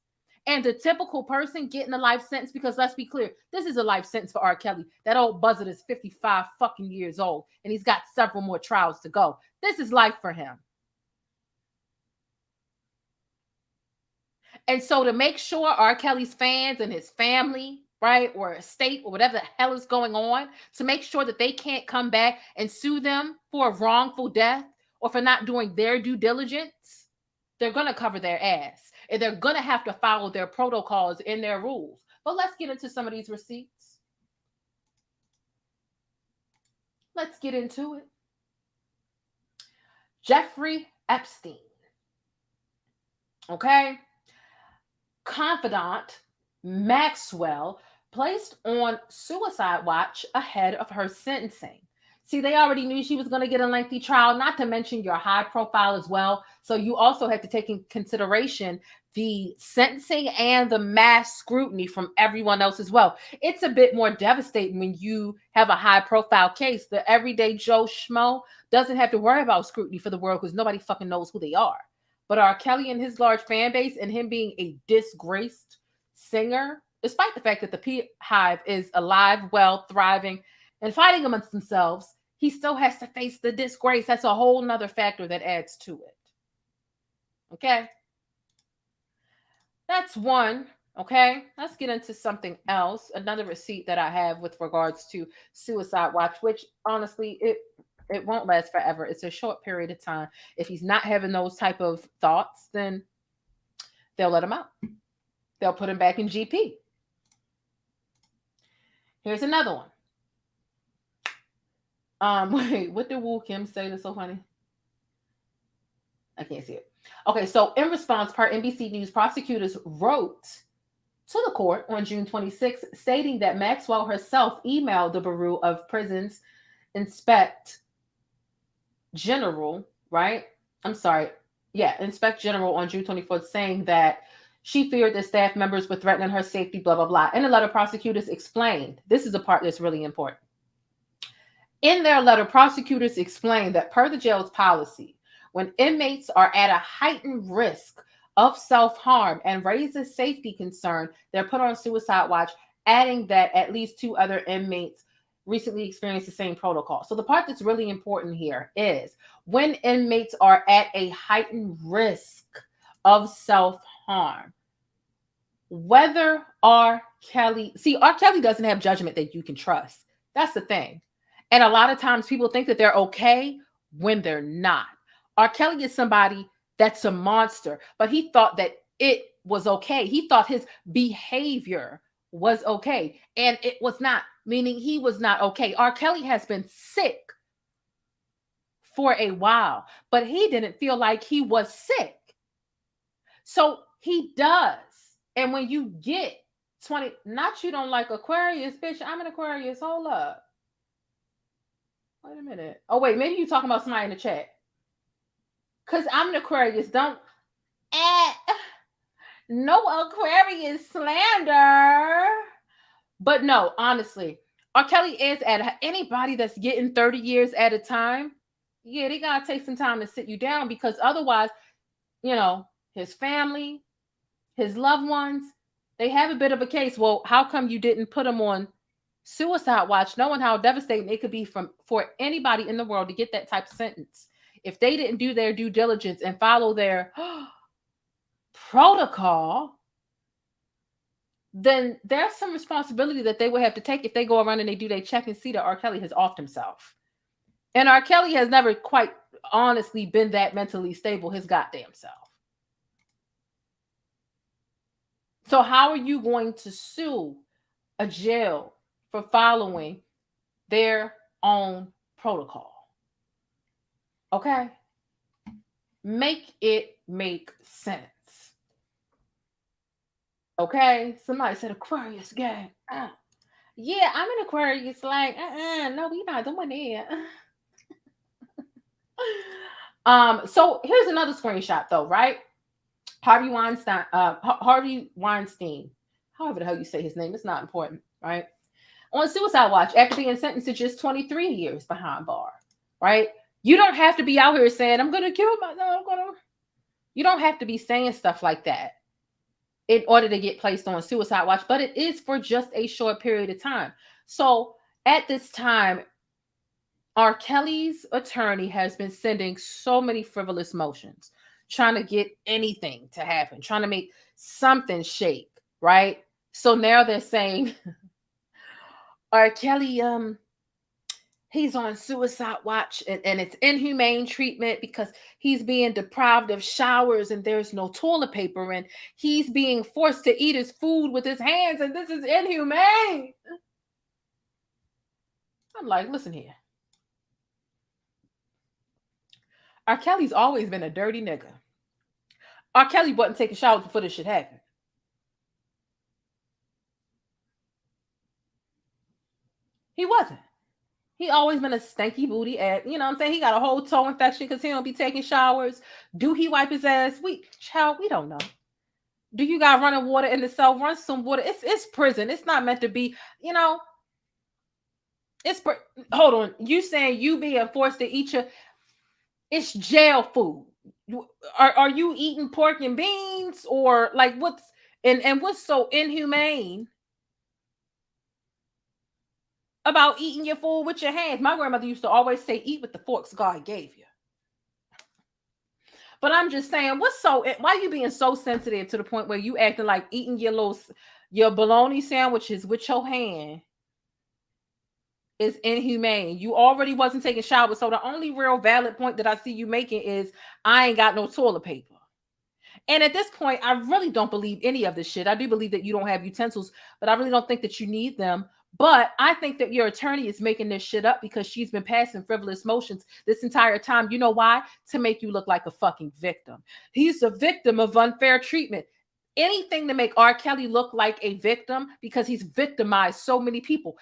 And the typical person getting a life sentence, because let's be clear, this is a life sentence for R. Kelly. That old buzzard is 55 fucking years old, and he's got several more trials to go. This is life for him. And so to make sure R. Kelly's fans and his family, right, or estate or whatever the hell is going on, to make sure that they can't come back and sue them for a wrongful death or for not doing their due diligence, they're going to cover their ass. And they're going to have to follow their protocols and their rules. But let's get into some of these receipts. Let's get into it. Jeffrey Epstein. Okay. Confidant Maxwell placed on suicide watch ahead of her sentencing. See, they already knew she was going to get a lengthy trial, not to mention your high profile as well. So you also have to take in consideration the sentencing and the mass scrutiny from everyone else as well. It's a bit more devastating when you have a high profile case. The everyday Joe Schmo doesn't have to worry about scrutiny for the world because nobody fucking knows who they are. But R. Kelly and his large fan base and him being a disgraced singer, despite the fact that the Beehive is alive, well, thriving, and fighting amongst themselves, he still has to face the disgrace. That's a whole nother factor that adds to it. Okay? That's one. Okay? Let's get into something else. Another receipt that I have with regards to suicide watch, which honestly, it won't last forever. It's a short period of time. If he's not having those type of thoughts, then they'll let him out. They'll put him back in GP. Here's another one. Wait, what did Woo Kim say that's so funny? I can't see it. Okay, so in response, per NBC News, prosecutors wrote to the court on June 26, stating that Maxwell herself emailed the Bureau of Prisons Inspect General, right? Inspect General on June 24th, saying that she feared that staff members were threatening her safety, blah, blah, blah. In the letter, prosecutors explained, this is the part that's really important. In their letter, prosecutors explained that per the jail's policy, when inmates are at a heightened risk of self-harm and raise a safety concern, they're put on suicide watch, adding that at least 2 other inmates recently experienced the same protocol. So the part that's really important here is when inmates are at a heightened risk of self-harm, whether R. Kelly doesn't have judgment that you can trust. That's the thing. And a lot of times people think that they're okay when they're not. R. Kelly is somebody that's a monster, but he thought that it was okay. He thought his behavior was okay, and it was not, meaning he was not okay. R. Kelly has been sick for a while, but he didn't feel like he was sick. So he does. And when you get 20, not you don't like Aquarius, bitch, I'm an Aquarius, hold up. Wait a minute. Oh, wait, maybe you're talking about somebody in the chat. Because I'm an Aquarius. Don't. No Aquarius slander. But no, honestly, R. Kelly is at anybody that's getting 30 years at a time. Yeah, they gotta take some time to sit you down, because otherwise, you know, his family, his loved ones, they have a bit of a case. Well, how come you didn't put them on suicide watch, knowing how devastating it could be for anybody in the world to get that type of sentence? If they didn't do their due diligence and follow their protocol, then there's some responsibility that they would have to take if they go around and they do their check and see that R. Kelly has offed himself. And R. Kelly has never quite honestly been that mentally stable his goddamn self. So how are you going to sue a jail for following their own protocol? Okay? Make it make sense. Okay? Somebody said Aquarius gang. Yeah, I'm an Aquarius. Like, no, we not doing that. So here's another screenshot though, right? Harvey Weinstein, however the hell you say his name, it's not important, right? On suicide watch after being sentenced to just 23 years behind bar, right? You don't have to be out here saying, I'm gonna kill myself. You don't have to be saying stuff like that in order to get placed on suicide watch, but it is for just a short period of time. So at this time, R. Kelly's attorney has been sending so many frivolous motions, trying to get anything to happen, trying to make something shake, right? So now they're saying, R. Kelly, he's on suicide watch and it's inhumane treatment because he's being deprived of showers and there's no toilet paper and he's being forced to eat his food with his hands and this is inhumane. I'm like, listen here. R. Kelly's always been a dirty nigga. R. Kelly wasn't taking showers before this shit happened. He wasn't. He always been a stanky booty at, you know what I'm saying? He got a whole toe infection because he don't be taking showers. Do he wipe his ass? We don't know. Do you got running water in the cell? Run some water. It's prison. It's not meant to be, you know. Hold on. You saying you being forced to eat it's jail food. Are you eating pork and beans or like what's so inhumane about eating your food with your hands? My grandmother used to always say, eat with the forks God gave you. But I'm just saying, why are you being so sensitive to the point where you acting like eating your bologna sandwiches with your hand is inhumane? You already wasn't taking showers. So the only real valid point that I see you making is I ain't got no toilet paper. And at this point, I really don't believe any of this shit. I do believe that you don't have utensils, but I really don't think that you need them. But I think that your attorney is making this shit up because she's been passing frivolous motions this entire time. You know why? To make you look like a fucking victim. He's a victim of unfair treatment. Anything to make R. Kelly look like a victim because he's victimized so many people.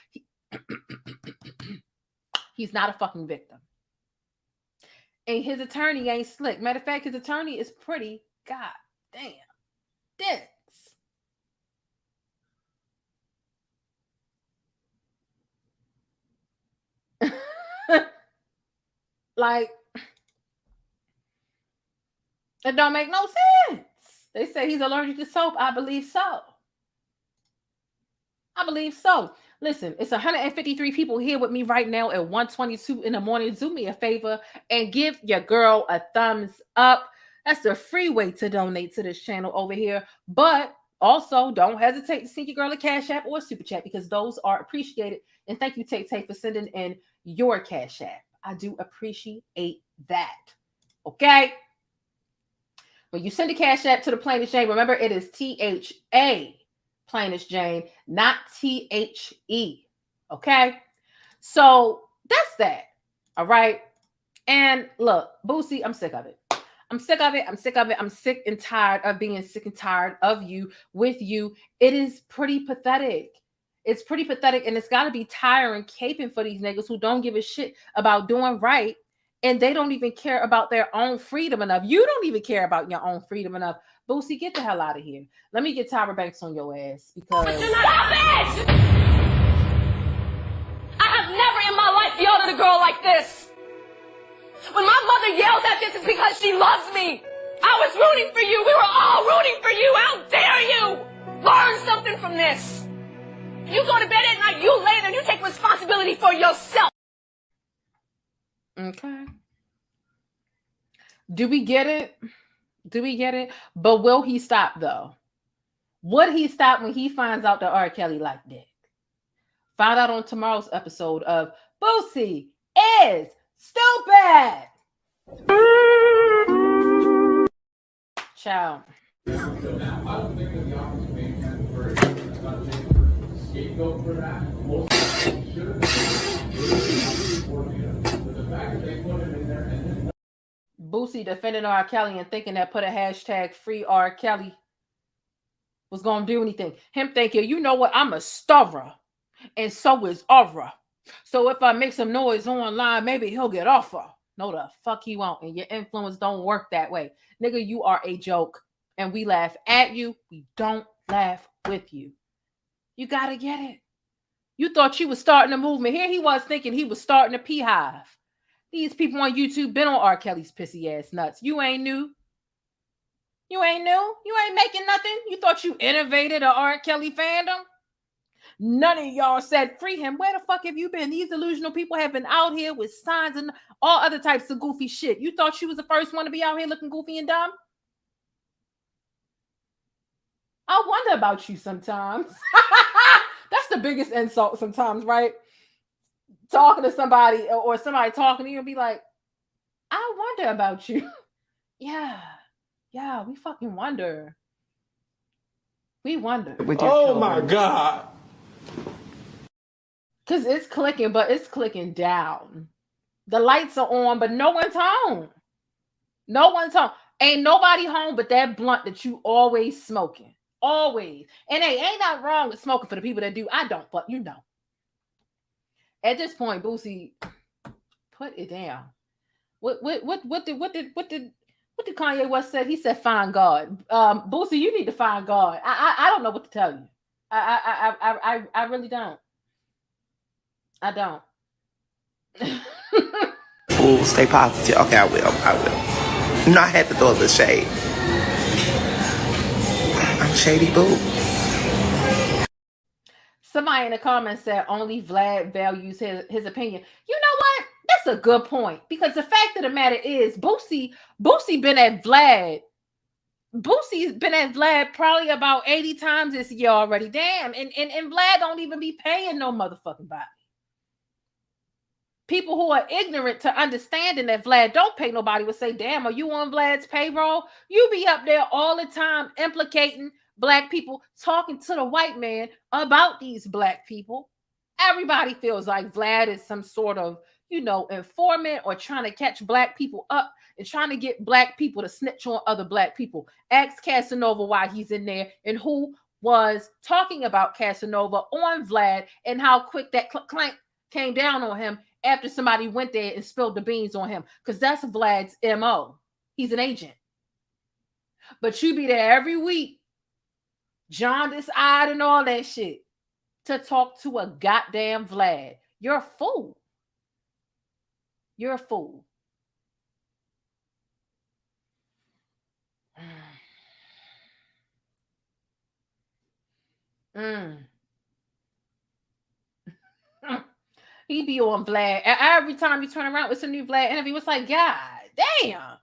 He's not a fucking victim. And his attorney ain't slick. Matter of fact, his attorney is pretty goddamn dense. Like, it don't make no sense. They say he's allergic to soap. I believe so. Listen, it's 153 people here with me right now at 1:22 in the morning. Do me a favor and give your girl a thumbs up. That's the free way to donate to this channel over here. But also, don't hesitate to send your girl a Cash App or a Super Chat because those are appreciated. And thank you, Tay, for sending in your Cash App. I do appreciate that. Okay? When you send a Cash App to the Plainest Jane, remember it is THA. Plainest Jane, not THE. Okay, so that's that. All right. And look, Boosie, I'm sick of it. I'm sick and tired of being sick and tired of you with you. It is pretty pathetic. It's pretty pathetic, and it's got to be tiring caping for these niggas who don't give a shit about doing right, and they don't even care about their own freedom enough. You don't even care about your own freedom enough. Boosie, get the hell out of here. Let me get Tyra Banks on your ass because mother to girl like this. When my mother yells at this, it's because she loves me. I was rooting for you. We were all rooting for you. How dare you? Learn something from this. You go to bed at night, you lay there, and you take responsibility for yourself. Okay. Do we get it? Do we get it? But will he stop though? Would he stop when he finds out that R. Kelly liked dick? Find out on tomorrow's episode of Boosie is Stupid. Ciao. Boosie defending R. Kelly and thinking that put a hashtag free R. Kelly was going to do anything. Him thinking, you know what? I'm a stirrer. And so is Aura. So if I make some noise online, maybe he'll get off her. No, the fuck he won't. And your influence don't work that way. Nigga, you are a joke. And we laugh at you. We don't laugh with you. You got to get it. You thought you was starting a movement. Here he was thinking he was starting a beehive. These people on YouTube been on R. Kelly's pissy ass nuts. You ain't new. You ain't new. You ain't making nothing. You thought you innovated a R. Kelly fandom? None of y'all said free him. Where the fuck have you been? These delusional people have been out here with signs and all other types of goofy shit. You thought you was the first one to be out here looking goofy and dumb? I wonder about you sometimes. That's the biggest insult sometimes, right? Talking to somebody or somebody talking to you and be like, I wonder about you. Yeah, we fucking wonder. We wonder. Oh my God. Because it's clicking, but it's clicking down. The lights are on, but no one's home. No one's home. Ain't nobody home but that blunt that you always smoking. Always. And hey, ain't nothing wrong with smoking for the people that do. I don't, but you know. At this point, Boosie, put it down. What did Kanye West said? He said, "Find God." Boosie, you need to find God. I don't know what to tell you. I really don't. I don't. Ooh, stay positive. Okay, I will. No, I had to throw a little shade. I'm Shady Boo. Somebody in the comments said only Vlad values his opinion. You know what? That's a good point. Because the fact of the matter is, Boosie been at Vlad. Boosie's been at Vlad probably about 80 times this year already. Damn. And Vlad don't even be paying no motherfucking body. People who are ignorant to understanding that Vlad don't pay nobody would say, damn, are you on Vlad's payroll? You be up there all the time implicating black people, talking to the white man about these black people. Everybody feels like Vlad is some sort of, informant or trying to catch black people up and trying to get black people to snitch on other black people. Ask Casanova why he's in there and who was talking about Casanova on Vlad and how quick that clank came down on him after somebody went there and spilled the beans on him. Because that's Vlad's MO. He's an agent. But you be there every week, jaundice-eyed and all that shit, to talk to a goddamn Vlad. You're a fool. You're a fool. He be on Vlad. Every time you turn around, it's a new Vlad interview. It's like, God damn.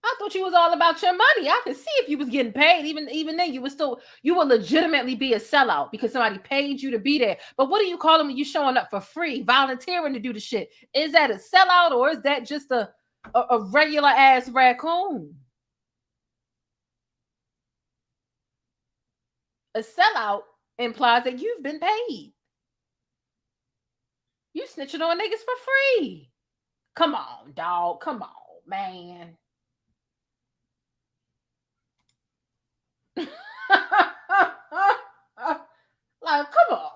I thought you was all about your money. I could see if you was getting paid. Even then, you would legitimately be a sellout because somebody paid you to be there. But what do you call them when you showing up for free, volunteering to do the shit? Is that a sellout or is that just a regular ass raccoon? A sellout implies that you've been paid. You snitching on niggas for free. Come on, dog. Come on, man. Like, come on.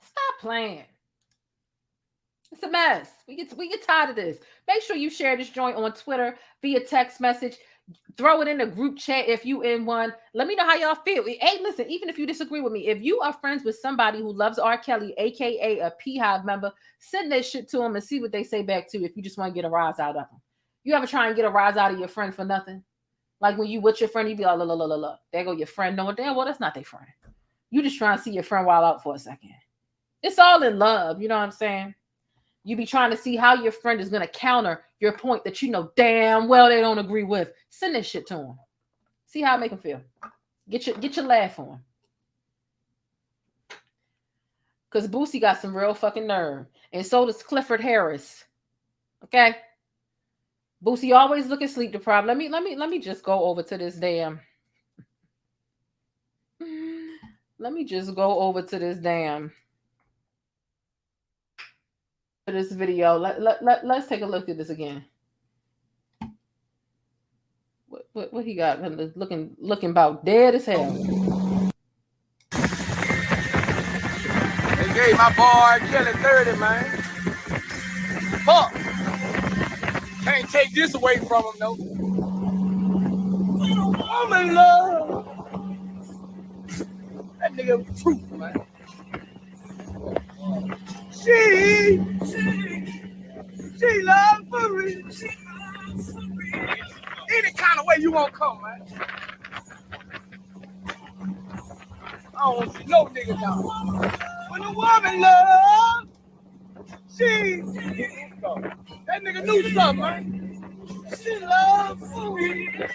Stop playing. It's a mess. We get tired of this. Make sure you share this joint on Twitter via text message. Throw it in the group chat if you in one. Let me know how y'all feel. Hey, listen, even if you disagree with me, if you are friends with somebody who loves R. Kelly, aka a P-Hive member, send that shit to them and see what they say back to you if you just want to get a rise out of them. You ever try and get a rise out of your friend for nothing? Like when you with your friend, you be like, look. There go your friend knowing damn well that's not their friend. You just trying to see your friend wild out for a second. It's all in love, you know what I'm saying? You be trying to see how your friend is going to counter your point that you know damn well they don't agree with. Send that shit to them. See how it make them feel. Get your laugh on. Because Boosie got some real fucking nerve. And so does Clifford Harris. Okay? Boosie always looking sleep deprived. Let me just go over to this damn. Let me just go over to this damn. This video. Let's take a look at this again. What he got? Looking about dead as hell. They gave my boy Kelly 30, man. Fuck. Can't take this away from him, no. I'm in love. That nigga was truth, man. She love for real. Any kind of way you want to come, man. I don't want to see no nigga down. When a woman love, that nigga knew something, man. She love for real.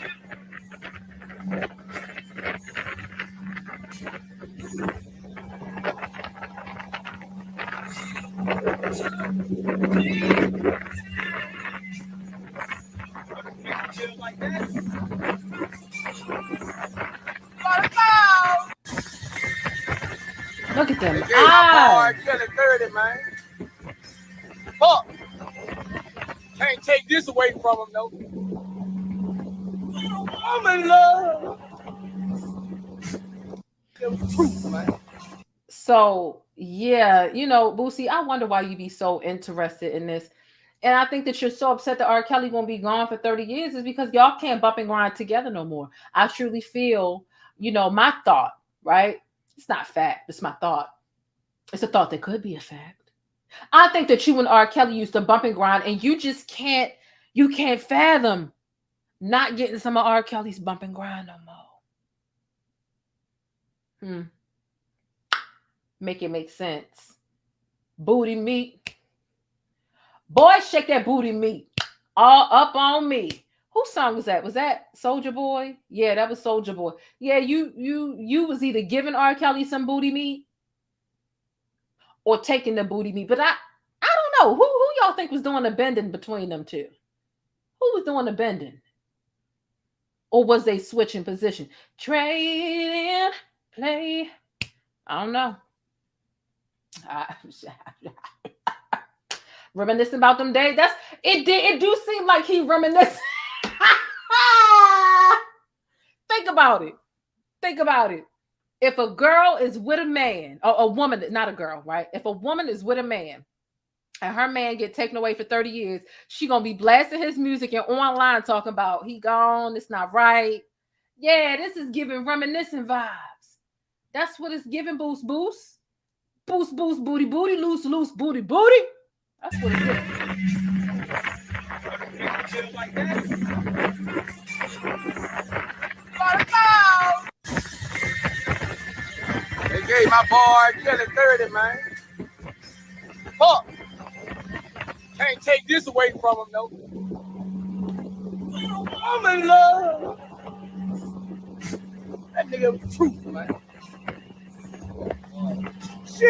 Like that. Look at them. They gave my boy Kelly 30, man. Fuck. Can't take this away from him, no. I'm in love. It was truth, man. So yeah, you know, Boosie, I wonder why you be so interested in this. And I think that you're so upset that R. Kelly gonna be gone for 30 years is because y'all can't bump and grind together no more. I truly feel, you know, my thought, right? It's not fact, it's my thought. It's a thought that could be a fact. I think that you and R. Kelly used to bump and grind, and you just can't fathom not getting some of R. Kelly's bump and grind no more. Make it make sense. Booty meat. Boy, shake that booty meat. All up on me. Whose song was that? Was that Soulja Boy? Yeah, that was Soulja Boy. Yeah, you was either giving R. Kelly some booty meat or taking the booty meat. But I don't know. Who y'all think was doing the bending between them two? Who was doing the bending? Or was they switching position? Trade in, play. I don't know. Reminiscing about them days. It do seem like he reminiscing. Think about it. If a girl is with a man, or a woman, not a girl, right? If a woman is with a man and her man get taken away for 30 years, she gonna be blasting his music and online talking about he gone, it's not right. Yeah, this is giving reminiscent vibes. That's what it's giving. Boost, booty, loose, booty. That's what it is. Like that. They gave my boy Kelly 30, man. Fuck. Can't take this away from him, no. I'm in love. That nigga was truth, man. She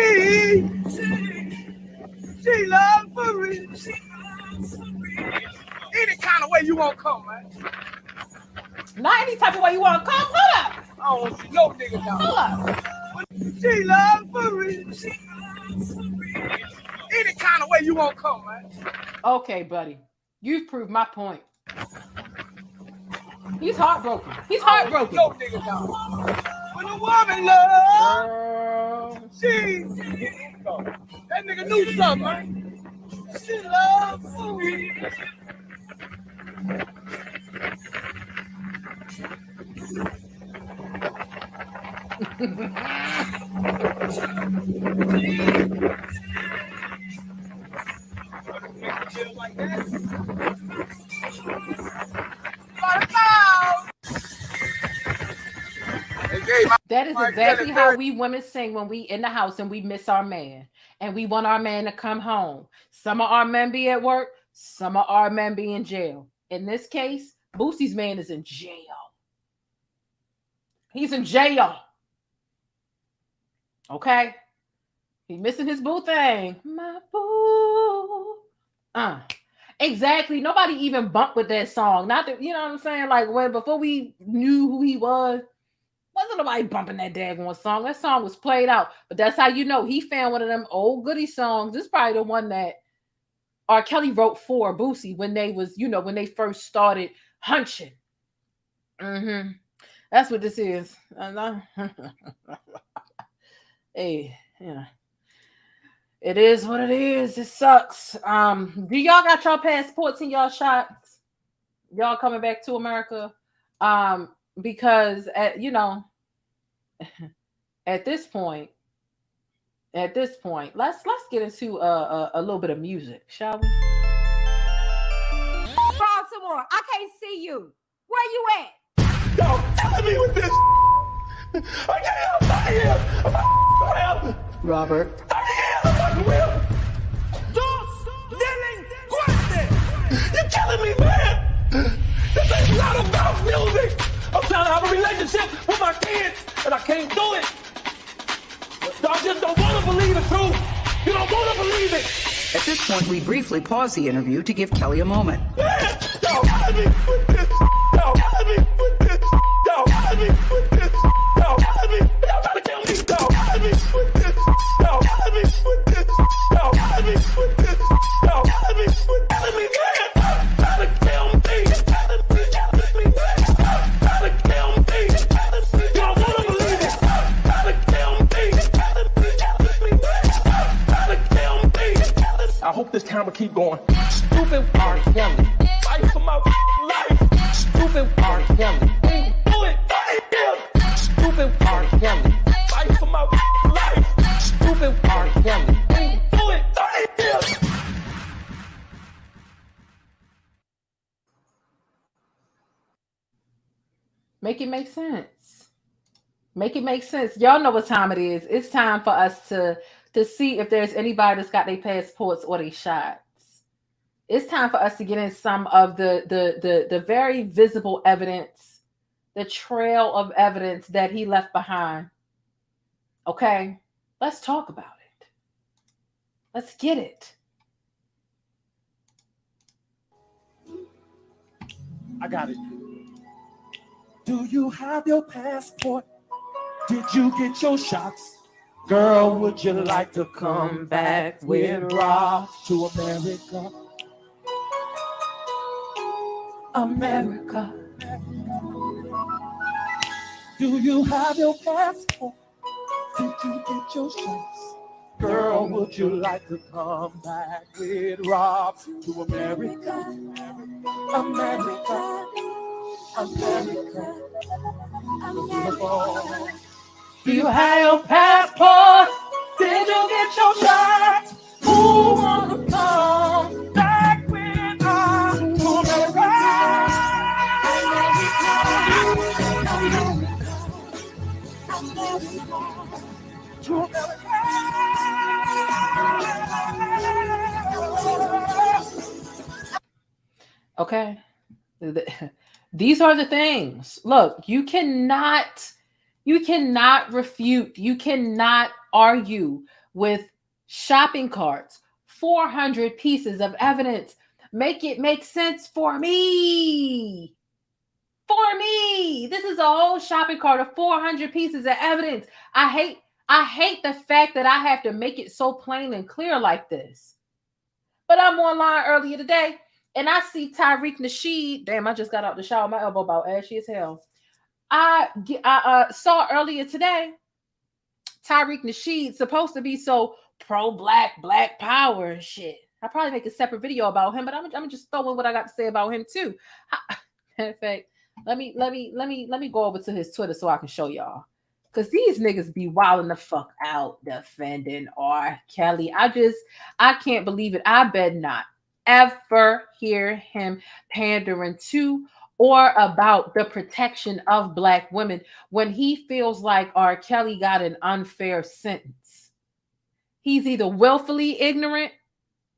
love for real. Any kind of way you want to come, man. Not any type of way you want to come. Hold up. I don't want to see no nigga down. Hold up. She love for real. Any kind of way you want to come, man. Okay, buddy. You've proved my point. He's heartbroken. No nigga down. When a woman love, that nigga knew something, man. She love for real. That is exactly how we women sing when we in the house and we miss our man and we want our man to come home. Some of our men be at work, some of our men be in jail. In this case, Boosie's man is in jail. He's in jail. Okay? He's missing his boo thing. My boo. Exactly. Nobody even bumped with that song. Not that, you know what I'm saying? Like when before we knew who he was, wasn't nobody bumping that daggone song. That song was played out. But that's how you know he found one of them old goodie songs. This is probably the one that R. Kelly wrote for Boosie when they was, you know, when they first started hunching. Mm-hmm. That's what this is. Hey, yeah. It is what it is. It sucks. Do y'all got y'all passports and y'all shots? Y'all coming back to America? Because at this point, let's get into a little bit of music, shall we? Baltimore, I can't see you. Where you at? Yo, tell me with this. I can't help. Robert. You're killing me, man. This ain't not about music. I'm trying to have a relationship with my kids, and I can't do it. Y'all just don't want to believe the truth. You don't want to believe it. At this point, we briefly pause the interview to give Kelly a moment. Man, y'all killing me with this. Y'all killing me with this. Y'all killing me with this. Y'all killing me. Y'all trying to kill me. Y'all killing me with this. Y'all killing me with this. Y'all killing me with this. Y'all killing me with killing me, man. Trying to kill me. Killing me, man. Trying to kill me. Y'all want to believe it. Trying to kill me. Killing me, man. Trying to kill me. I hope this camera keep going. Stupid R. Kelly. Fight for my life. Stupid R. Kelly. Do it. Stupid R. Kelly. Fight for my life. Stupid R. Kelly. Do it. Make it make sense. Make it make sense. Y'all know what time it is. It's time for us to see if there's anybody that's got their passports or their shots. It's time for us to get in some of the very visible evidence, the trail of evidence that he left behind. Okay? Let's talk about it. Let's get it. I got it. Do you have your passport? Did you get your shots? Girl, would you like to come back with Rob to America? America. Do you have your passport? Did you get your shots? Girl, would you like to come back with Rob to America? America. America. Beautiful. Do you have your passport? Did you get your shots? Who wanna come back with us to America? To America. Okay. These are the things. Look, you cannot refute, you cannot argue with shopping carts, 400 pieces of evidence. Make it make sense for me. For me. This is a whole shopping cart of 400 pieces of evidence. I hate the fact that I have to make it so plain and clear like this. But I'm online earlier today and I see Tariq Nasheed. Damn, I just got out the shower. My elbow about ashy as hell. I saw earlier today, Tariq Nasheed supposed to be so pro-black, black power and shit. I'll probably make a separate video about him, but I'm just throwing what I got to say about him too. Matter of fact, let me go over to his Twitter so I can show y'all. Because these niggas be wilding the fuck out defending R. Kelly. I can't believe it. I bet not ever hear him pandering to or about the protection of Black women when he feels like R. Kelly got an unfair sentence. He's either willfully ignorant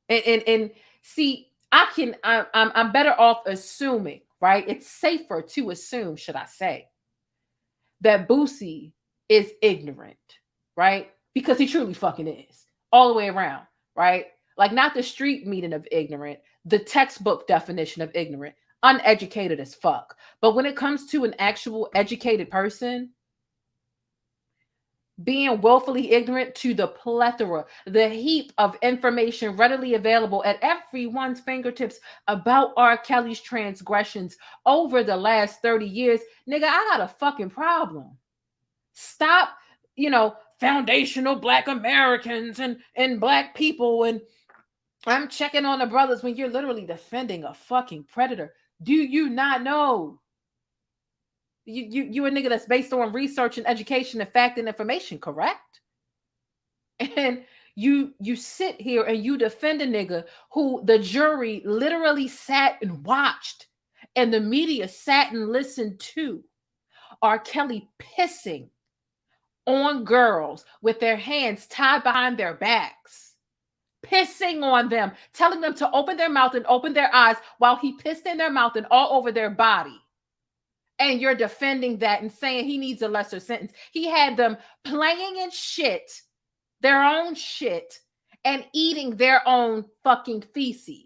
and see, I'm better off assuming, right? It's safer to assume, should I say, that Boosie is ignorant, right? Because he truly fucking is, all the way around, right? Like, not the street meaning of ignorant, the textbook definition of ignorant, uneducated as fuck. But when it comes to an actual educated person, being willfully ignorant to the plethora, the heap of information readily available at everyone's fingertips about R. Kelly's transgressions over the last 30 years, nigga, I got a fucking problem. Stop, foundational Black Americans and Black people, and I'm checking on the brothers when you're literally defending a fucking predator. Do you not know? You a nigga that's based on research and education and fact and information, correct? And you sit here and you defend a nigga who the jury literally sat and watched and the media sat and listened to R. Kelly pissing on girls with their hands tied behind their backs, pissing on them, telling them to open their mouth and open their eyes while he pissed in their mouth and all over their body. And you're defending that and saying he needs a lesser sentence. He had them playing in shit, their own shit, and eating their own fucking feces.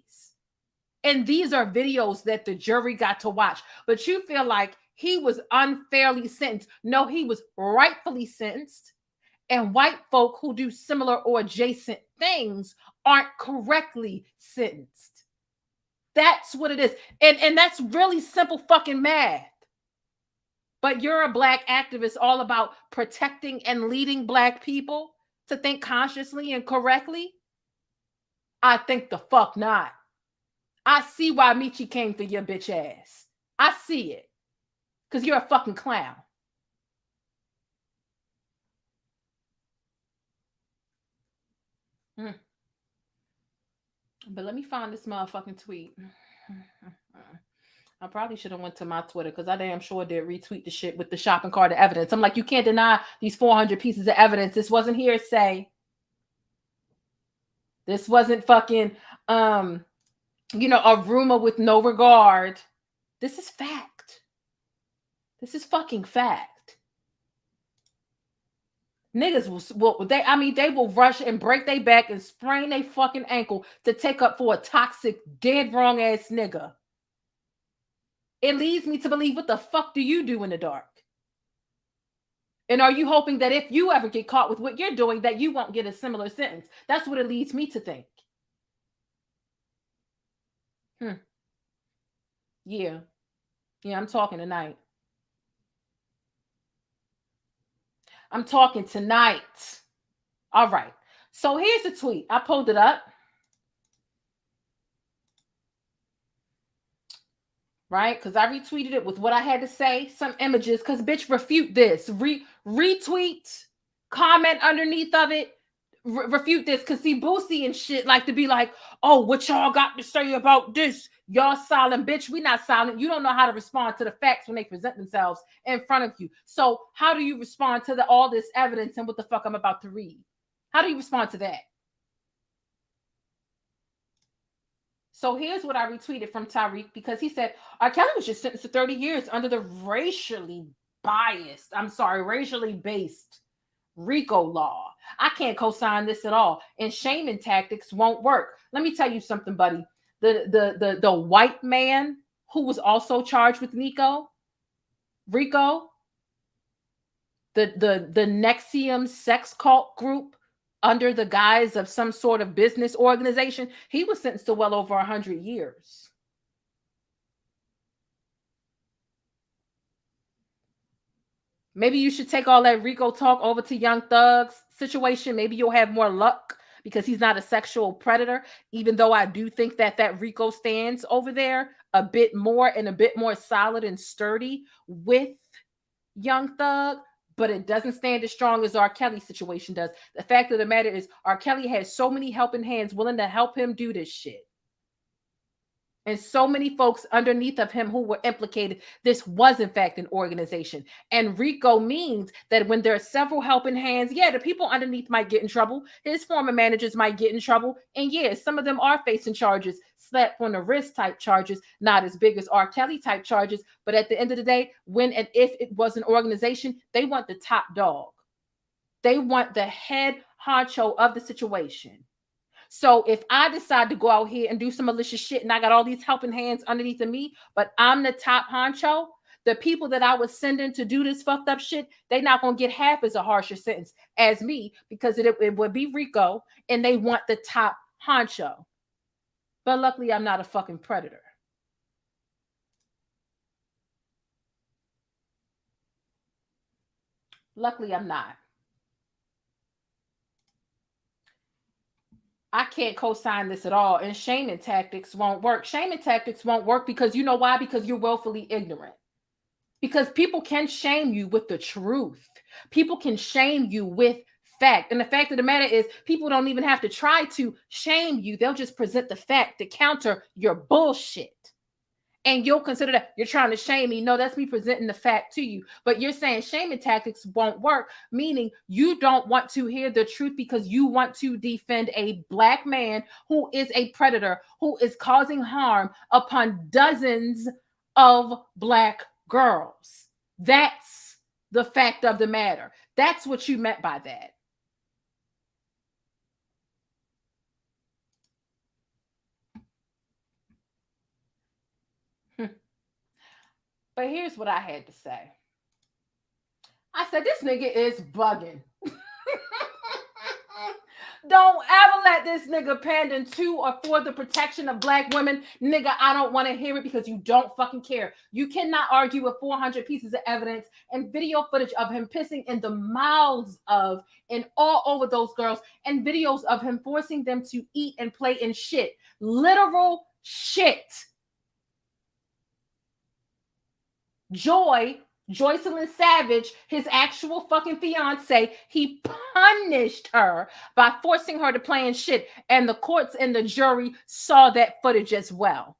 And these are videos that the jury got to watch. But you feel like he was unfairly sentenced. No, he was rightfully sentenced. And white folk who do similar or adjacent things aren't correctly sentenced. That's what it is. And that's really simple fucking math. But you're a Black activist all about protecting and leading Black people to think consciously and correctly? I think the fuck not. I see why Michi came for your bitch ass. I see it. Because you're a fucking clown. But let me find this motherfucking tweet. I probably should have went to my Twitter because I damn sure did retweet the shit with the shopping cart of evidence. I'm like, you can't deny these 400 pieces of evidence. This wasn't hearsay. This wasn't fucking, a rumor with no regard. This is fact. This is fucking fact. Niggas they will rush and break their back and sprain their fucking ankle to take up for a toxic, dead wrong ass nigga. It leads me to believe, what the fuck do you do in the dark? And are you hoping that if you ever get caught with what you're doing, that you won't get a similar sentence? That's what it leads me to think. Yeah, I'm talking tonight. I'm talking tonight. All right. So here's the tweet. I pulled it up. Right? Because I retweeted it with what I had to say, some images, because bitch, refute this. Retweet, comment underneath of it, refute this. Because see, Boosie and shit like to be like, oh, what y'all got to say about this? Y'all silent, bitch. We not silent. You don't know how to respond to the facts when they present themselves in front of you. So how do you respond to all this evidence and what the fuck I'm about to read? How do you respond to that? So here's what I retweeted from Tariq, because he said, R. Kelly was just sentenced to 30 years under the racially based RICO law. I can't co-sign this at all. And shaming tactics won't work. Let me tell you something, buddy. The white man who was also charged with RICO, the Nexium sex cult group, under the guise of some sort of business organization, he was sentenced to well over 100 years. Maybe you should take all that RICO talk over to Young Thug's situation. Maybe you'll have more luck because he's not a sexual predator, even though I do think that RICO stands over there a bit more and a bit more solid and sturdy with Young Thug. but it doesn't stand as strong as R. Kelly's situation does. The fact of the matter is R. Kelly has so many helping hands willing to help him do this shit. And so many folks underneath of him who were implicated. This was, in fact, an organization. And RICO means that when there are several helping hands, yeah, the people underneath might get in trouble. His former managers might get in trouble. And yeah, some of them are facing charges, slap on the wrist type charges, not as big as R. Kelly type charges. But at the end of the day, when and if it was an organization, they want the top dog. They want the head honcho of the situation. So if I decide to go out here and do some malicious shit and I got all these helping hands underneath of me, but I'm the top honcho, the people that I was sending to do this fucked up shit, they're not going to get half as a harsher sentence as me because it would be RICO and they want the top honcho. But luckily, I'm not a fucking predator. Luckily, I'm not. I can't co-sign this at all. And shaming tactics won't work. Shaming tactics won't work because you know why? Because you're willfully ignorant. Because people can shame you with the truth. People can shame you with fact. And the fact of the matter is people don't even have to try to shame you. They'll just present the fact to counter your bullshit. And you'll consider that you're trying to shame me. No, that's me presenting the fact to you. But you're saying shaming tactics won't work, meaning you don't want to hear the truth because you want to defend a black man who is a predator, who is causing harm upon dozens of black girls. That's the fact of the matter. That's what you meant by that. But here's what I had to say. I said, this nigga is bugging. Don't ever let this nigga pander to or for the protection of black women. Nigga, I don't want to hear it because you don't fucking care. You cannot argue with 400 pieces of evidence and video footage of him pissing in the mouths of and all over those girls and videos of him forcing them to eat and play in shit. Literal shit. Joycelyn Savage, his actual fucking fiance, he punished her by forcing her to play in shit. And the courts and the jury saw that footage as well.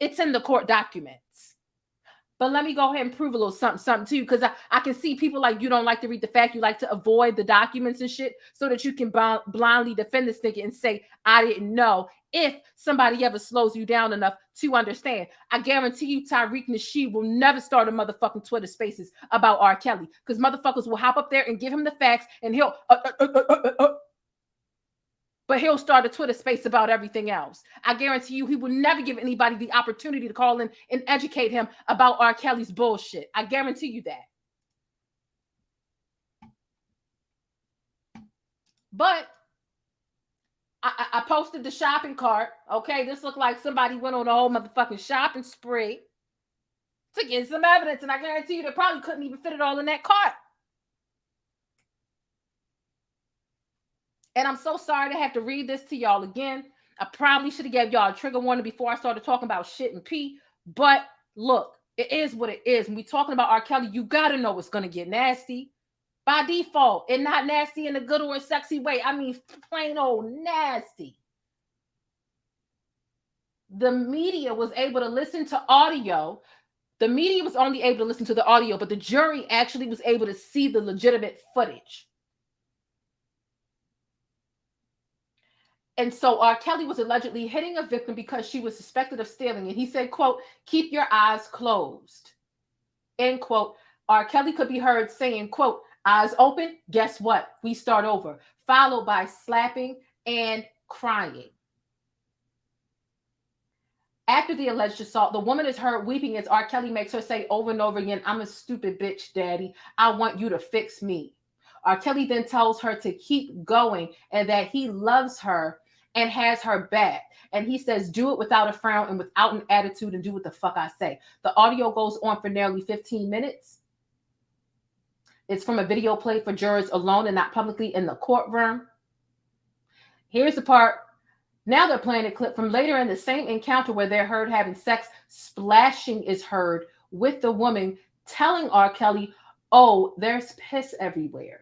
It's in the court documents. But let me go ahead and prove a little something too, because I can see people like you don't like to read the fact, you like to avoid the documents and shit so that you can blindly defend this nigga and say, I didn't know. If somebody ever slows you down enough to understand, I guarantee you Tariq Nasheed will never start a motherfucking Twitter spaces about R. Kelly because motherfuckers will hop up there and give him the facts and he'll but he'll start a Twitter space about everything else. I guarantee you he will never give anybody the opportunity to call in and educate him about R. Kelly's bullshit. I guarantee you that. But I posted the shopping cart. Okay, this looked like somebody went on a whole motherfucking shopping spree to get some evidence, and I guarantee you they probably couldn't even fit it all in that cart. And I'm so sorry to have to read this to y'all again. I probably should have gave y'all a trigger warning before I started talking about shit and pee. But look, it is what it is. When we're talking about R. Kelly, you got to know it's going to get nasty. By default, and not nasty in a good or a sexy way. I mean, plain old nasty. The media was able to listen to audio. The media was only able to listen to the audio, but the jury actually was able to see the legitimate footage. And so R. Kelly was allegedly hitting a victim because she was suspected of stealing. And he said, quote, keep your eyes closed. End quote. R. Kelly could be heard saying, quote, eyes open, guess what? We start over. Followed by slapping and crying. After the alleged assault, the woman is heard weeping as R. Kelly makes her say over and over again, I'm a stupid bitch, daddy. I want you to fix me. R. Kelly then tells her to keep going and that he loves her and has her back. And he says, do it without a frown and without an attitude and do what the fuck I say. The audio goes on for nearly 15 minutes. It's from a video played for jurors alone and not publicly in the courtroom. Here's the part. Now they're playing a clip from later in the same encounter where they're heard having sex. Splashing is heard with the woman telling R. Kelly, oh, there's piss everywhere.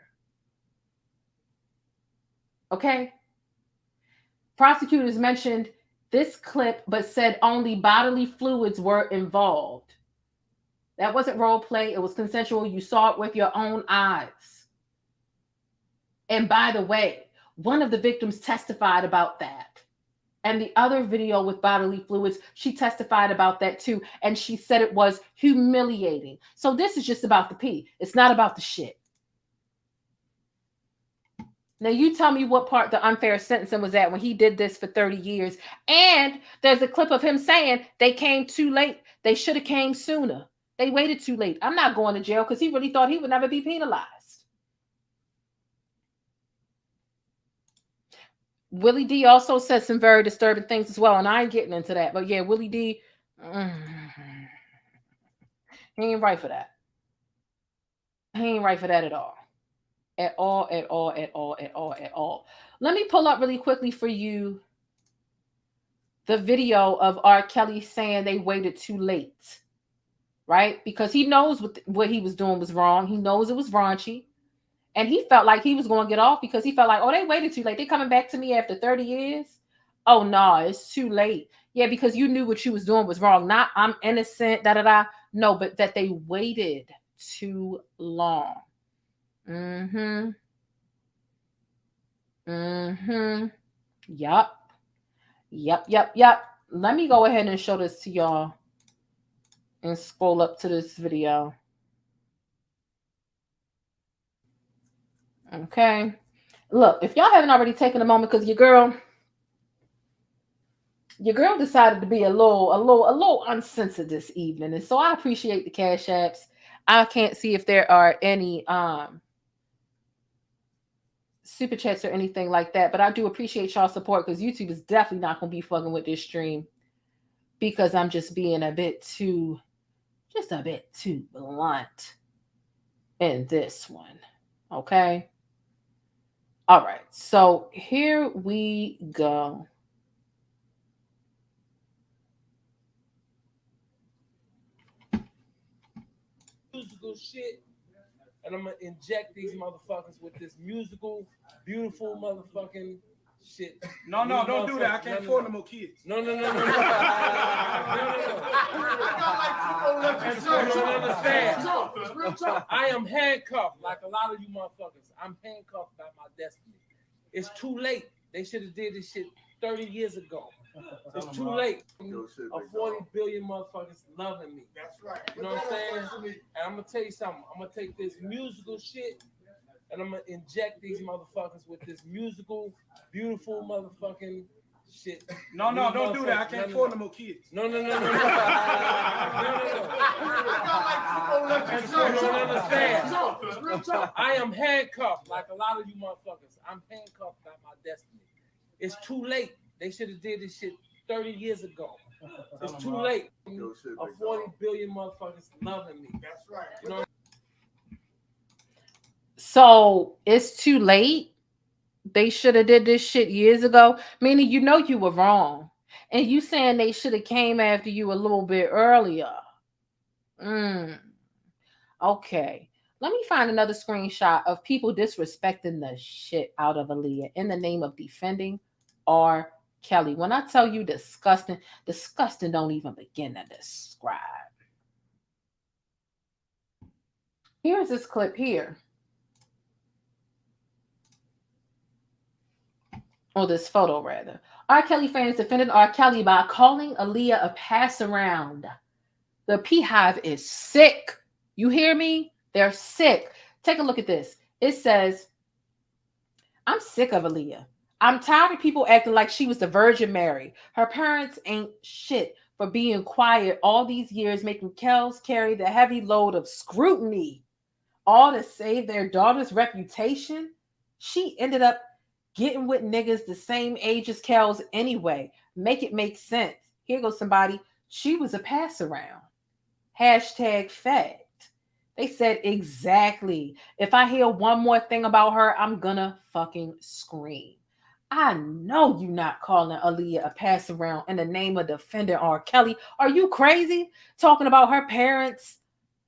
Okay? Prosecutors mentioned this clip, but said only bodily fluids were involved. That wasn't role play. It was consensual. You saw it with your own eyes. And by the way, one of the victims testified about that. And the other video with bodily fluids, she testified about that too. And she said it was humiliating. So this is just about the pee. It's not about the shit. Now you tell me what part the unfair sentencing was at when he did this for 30 years. And there's a clip of him saying they came too late. They should have came sooner. They waited too late. I'm not going to jail because he really thought he would never be penalized. Willie D also said some very disturbing things as well, and I ain't getting into that. But yeah, Willie D, he ain't right for that. He ain't right for that at all. At all, at all, at all, at all, at all. Let me pull up really quickly for you the video of R. Kelly saying they waited too late, right? Because he knows what he was doing was wrong. He knows it was raunchy. And he felt like he was going to get off because he felt like, oh, they waited too late. They coming back to me after 30 years? Oh, no, it's too late. Yeah, because you knew what you was doing was wrong. Not I'm innocent, da-da-da. No, but that they waited too long. Mm-hmm. Mm-hmm. Yup. Yep, yep, yep. Let me go ahead and show this to y'all and scroll up to this video. Okay. Look, if y'all haven't already taken a moment, because your girl decided to be a little uncensored this evening. And so I appreciate the Cash Apps. I can't see if there are any super chats or anything like that, but I do appreciate y'all support because YouTube is definitely not going to be fucking with this stream because I'm just being a bit too blunt in this one. Okay. All right. So here we go. Musical shit. And I'm gonna inject these motherfuckers with this musical, beautiful motherfucking shit. No, don't do that. I can't afford no more kids. No. You don't understand. I am handcuffed like a lot of you motherfuckers. I'm handcuffed by my destiny. It's too late. They should have did this shit 30 years ago. It's too late. 40 billion motherfuckers loving me. That's right. You know what I'm saying? And I'm gonna tell you something. I'm gonna take this musical shit and I'm gonna inject these motherfuckers with this musical, beautiful motherfucking shit. No, don't do that. I can't afford no more kids. No. You don't understand. I am handcuffed like a lot of you motherfuckers. I'm handcuffed by my destiny. It's too late. They should have did this shit 30 years ago. It's too late. 40 billion motherfuckers loving me. That's right. You know? So it's too late. They should have did this shit years ago. Meaning, you know you were wrong, and you saying they should have came after you a little bit earlier. Okay. Let me find another screenshot of people disrespecting the shit out of Aaliyah in the name of defending R. Kelly. When I tell you disgusting don't even begin to describe. Here's this clip here. Or this photo, rather. R. Kelly fans defended R. Kelly by calling Aaliyah a pass around. The Beehive is sick. You hear me? They're sick. Take a look at this. It says, I'm sick of Aaliyah. I'm tired of people acting like she was the Virgin Mary. Her parents ain't shit for being quiet all these years, making Kels carry the heavy load of scrutiny, all to save their daughter's reputation. She ended up getting with niggas the same age as Kels anyway. Make it make sense. Here goes somebody. She was a pass around. #fact. They said exactly. If I hear one more thing about her, I'm gonna fucking scream. I know you not calling Aaliyah a pass around in the name of defending R. Kelly. Are you crazy? Talking about her parents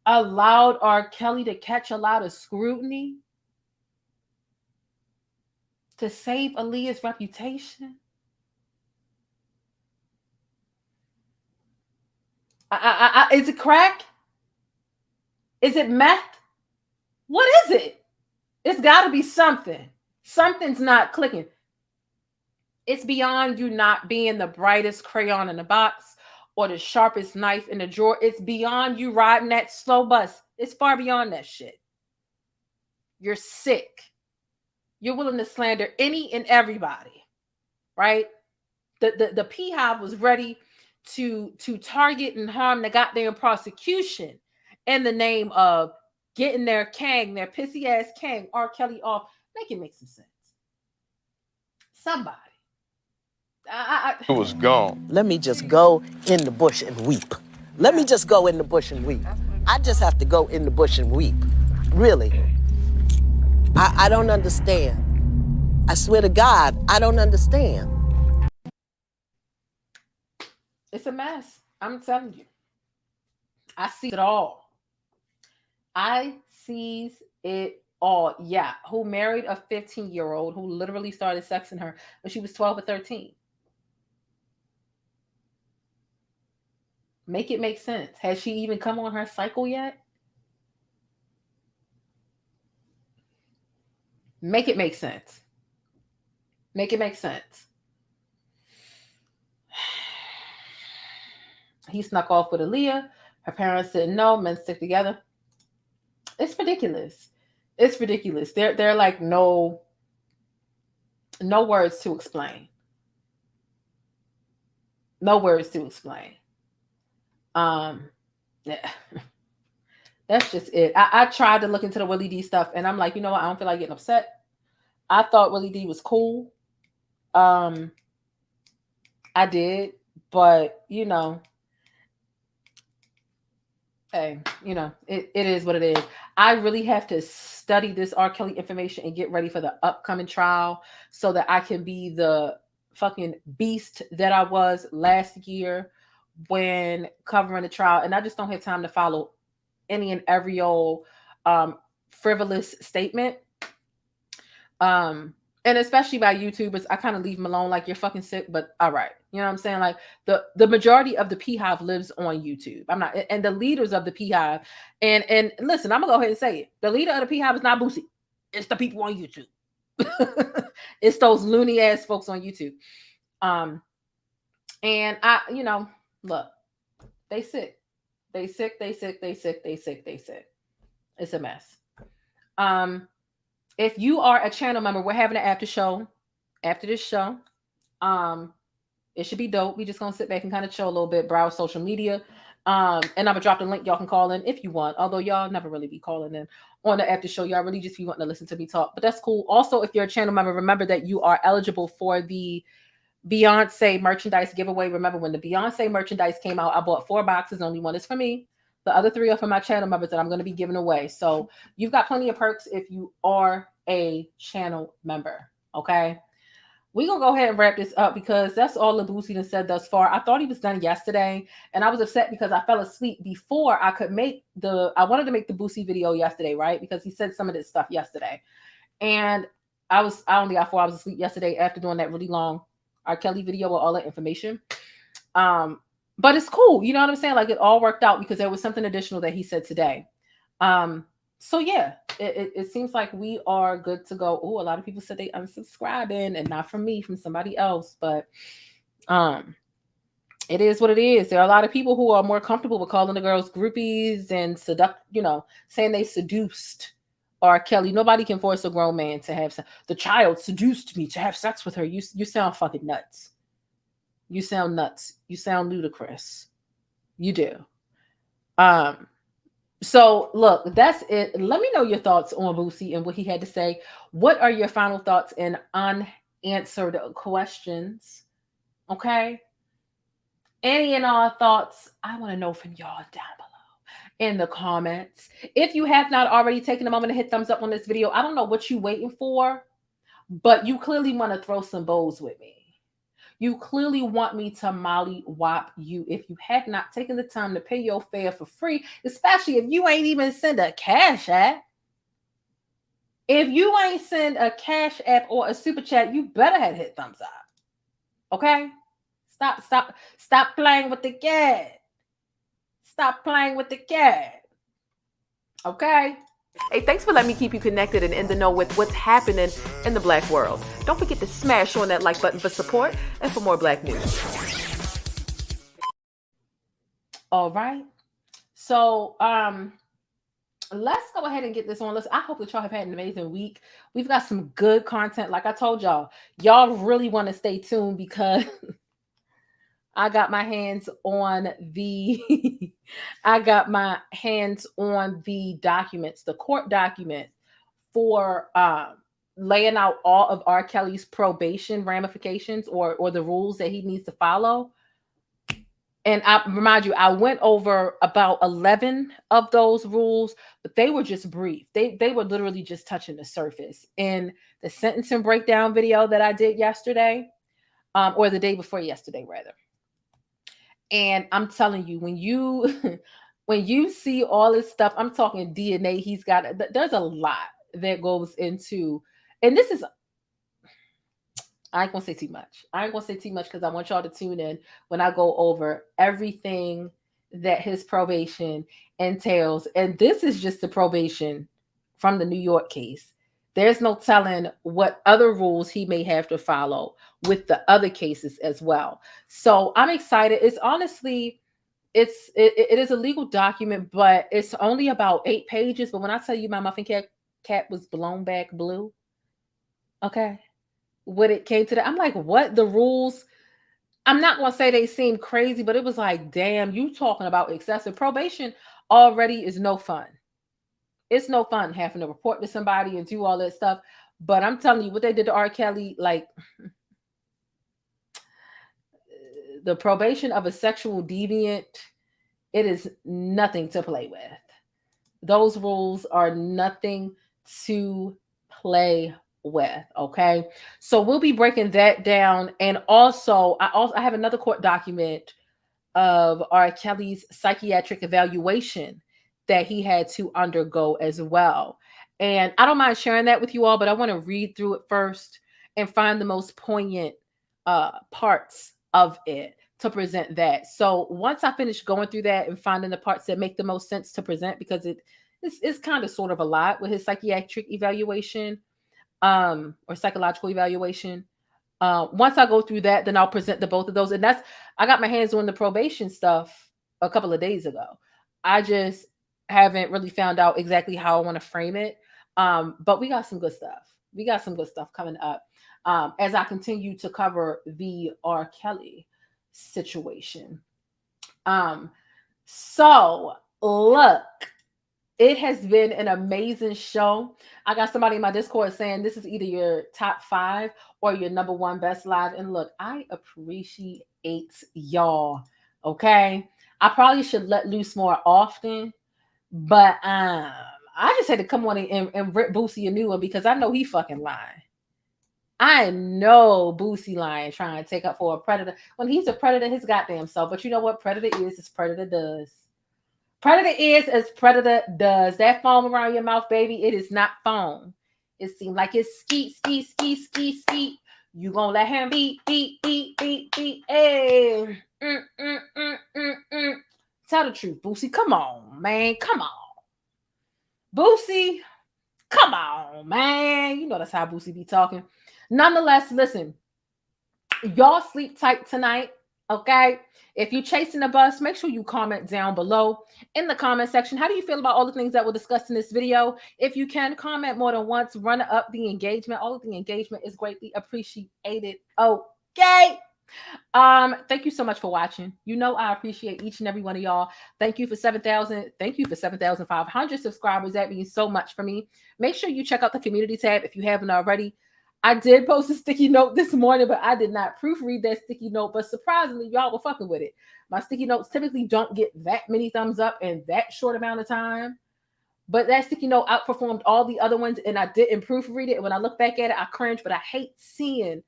allowed R. Kelly to catch a lot of scrutiny to save Aaliyah's reputation? Is it crack? Is it meth? What is it? It's got to be something. Something's not clicking. It's beyond you not being the brightest crayon in the box or the sharpest knife in the drawer. It's beyond you riding that slow bus. It's far beyond that shit. You're sick. You're willing to slander any and everybody, right? The P-Hive was ready to target and harm the goddamn prosecution in the name of getting their Kang, their pissy ass Kang, R. Kelly off. Make it make some sense. Somebody. It was gone. Let me just go in the bush and weep. Let me just go in the bush and weep. I just have to go in the bush and weep. Really. I don't understand. I swear to God, I don't understand. It's a mess. I'm telling you. I see it all. I sees it all. Yeah. Who married a 15-year-old who literally started sexing her when she was 12 or 13. Make it make sense. Has she even come on her cycle yet? Make it make sense. Make it make sense. He snuck off with Aaliyah. Her parents didn't know. Men stick together. It's ridiculous. It's ridiculous. They're like no words to explain. No words to explain. Yeah. That's just it. I tried to look into the Willie D stuff, and I'm like, you know what? I don't feel like getting upset. I thought Willie D was cool. I did, but you know, hey, you know, it is what it is. I really have to study this R. Kelly information and get ready for the upcoming trial so that I can be the fucking beast that I was last year when covering the trial. And I just don't have time to follow any and every old frivolous statement. And especially by YouTubers, I kind of leave them alone, like, you're fucking sick, but all right. You know what I'm saying? Like the majority of the P-Hive lives on YouTube. I'm not, and the leaders of the P-Hive, and listen, I'm gonna go ahead and say it. The leader of the P-Hive is not Boosie. It's the people on YouTube. It's those loony ass folks on YouTube. And I, you know, look, they sick. They sick. It's a mess. If you are a channel member, we're having an after show after this show. It should be dope. We just gonna sit back and kind of chill a little bit, browse social media. And I'm gonna drop the link. Y'all can call in if you want. Although y'all never really be calling in on the after show. Y'all really just be wanting to listen to me talk. But that's cool. Also, if you're a channel member, remember that you are eligible for the Beyonce merchandise giveaway. Remember when the Beyonce merchandise came out, I bought 4 boxes. Only one is for me. The other 3 are for my channel members that I'm going to be giving away. So you've got plenty of perks if you are a channel member. Okay. We're going to go ahead and wrap this up because that's all the Boosie done said thus far. I thought he was done yesterday, and I was upset because I fell asleep before I could make I wanted to make the Boosie video yesterday, right? Because he said some of this stuff yesterday. And I only got 4 hours of sleep yesterday after doing that really long R. Kelly video with all that information. But it's cool. You know what I'm saying? Like, it all worked out because there was something additional that he said today. So yeah, it seems like we are good to go. Oh, a lot of people said they unsubscribing, and not from me, from somebody else. But it is what it is. There are a lot of people who are more comfortable with calling the girls groupies and saying they seduced R. Kelly. Nobody can force a grown man to have sex. The child seduced me to have sex with her. You sound fucking nuts. You sound nuts. You sound ludicrous. You do. So look, that's it. Let me know your thoughts on Boosie and what he had to say. What are your final thoughts and unanswered questions? Okay. Any and all thoughts, I want to know from y'all down below in the comments. If you have not already taken a moment to hit thumbs up on this video, I don't know what you're waiting for, but you clearly want to throw some bows with me. You clearly want me to molly-wop you if you have not taken the time to pay your fare for free, especially if you ain't even send a cash app. If you ain't send a cash app or a super chat, you better have hit thumbs up. Okay? Stop playing with the cat. Stop playing with the cat. Okay? Hey, thanks for letting me keep you connected and in the know with what's happening in the Black world. Don't forget to smash on that like button for support and for more Black news. All right. So, let's go ahead and get this on. I hope that y'all have had an amazing week. We've got some good content. Like I told y'all really want to stay tuned because I got my hands on the documents, the court document for laying out all of R. Kelly's probation ramifications or the rules that he needs to follow. And I remind you, I went over about 11 of those rules, but they were just brief. They were literally just touching the surface. In the sentencing breakdown video that I did yesterday, or the day before yesterday, rather. And I'm telling you, when you see all this stuff, I'm talking DNA, he's got, there's a lot that goes into, and this is, I ain't gonna say too much. Because I want y'all to tune in when I go over everything that his probation entails. And this is just the probation from the New York case. There's no telling what other rules he may have to follow with the other cases as well. So I'm excited. It's honestly, it is a legal document, but it's only about 8 pages. But when I tell you my muffin cap was blown back blue, okay, when it came to that, I'm like, what? The rules, I'm not going to say they seem crazy, but it was like, damn, you talking about excessive probation already is no fun. It's no fun having to report to somebody and do all that stuff. But I'm telling you, what they did to R. Kelly, like the probation of a sexual deviant, it is nothing to play with. Those rules are nothing to play with. Okay. So we'll be breaking that down. And also I have another court document of R. Kelly's psychiatric evaluation that he had to undergo as well. And I don't mind sharing that with you all, but I want to read through it first and find the most poignant parts of it to present that. So once I finish going through that and finding the parts that make the most sense to present, because it's kind of sort of a lot with his psychiatric evaluation or psychological evaluation. Once I go through that, then I'll present the both of those. And I got my hands on the probation stuff a couple of days ago. I just haven't really found out exactly how I want to frame it. But we got some good stuff. We got some good stuff coming up as I continue to cover the R. Kelly situation. So look, it has been an amazing show. I got somebody in my Discord saying this is either your top 5 or your number 1 best live. And look, I appreciate y'all. Okay. I probably should let loose more often, but I just had to come on and rip Boosie a new one because I know he fucking lying. I know Boosie lying, trying to take up for a predator. When he's a predator, his goddamn self. But you know what predator is predator does. Predator is as predator does. That foam around your mouth, baby, it is not foam. It seems like it's skeet, skeet, skeet, skeet, skeet. You gonna let him beat. Hey. Tell the truth, Boosie. Come on, man. Come on. Boosie, come on, man. You know that's how Boosie be talking. Nonetheless, listen. Y'all sleep tight tonight, okay? If you're chasing the bus, make sure you comment down below in the comment section. How do you feel about all the things that were discussed in this video? If you can, comment more than once. Run up the engagement. All of the engagement is greatly appreciated, okay? Thank you so much for watching. You know I appreciate each and every one of y'all. Thank you for 7,000. Thank you for 7,500 subscribers. That means so much for me. Make sure you check out the community tab if you haven't already. I did post a sticky note this morning, but I did not proofread that sticky note. But surprisingly, y'all were fucking with it. My sticky notes typically don't get that many thumbs up in that short amount of time. But that sticky note outperformed all the other ones, and I didn't proofread it. And when I look back at it, I cringe, but I hate seeing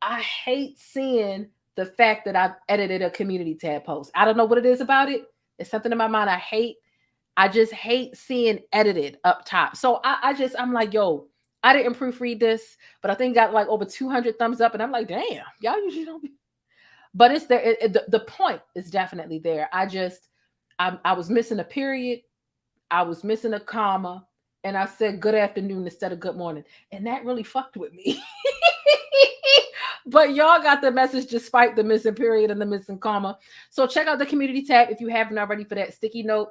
I hate seeing the fact that I've edited a community tab post. I don't know what it is about it. It's something in my mind I just hate seeing edited up top. So I'm like, yo, I didn't proofread this, but I think got like over 200 thumbs up. And I'm like, damn, y'all usually don't be. But it's there. The point is definitely there. I was missing a period. I was missing a comma. And I said good afternoon instead of good morning. And that really fucked with me. But y'all got the message despite the missing period and the missing comma. So check out the community tab if you haven't already for that sticky note.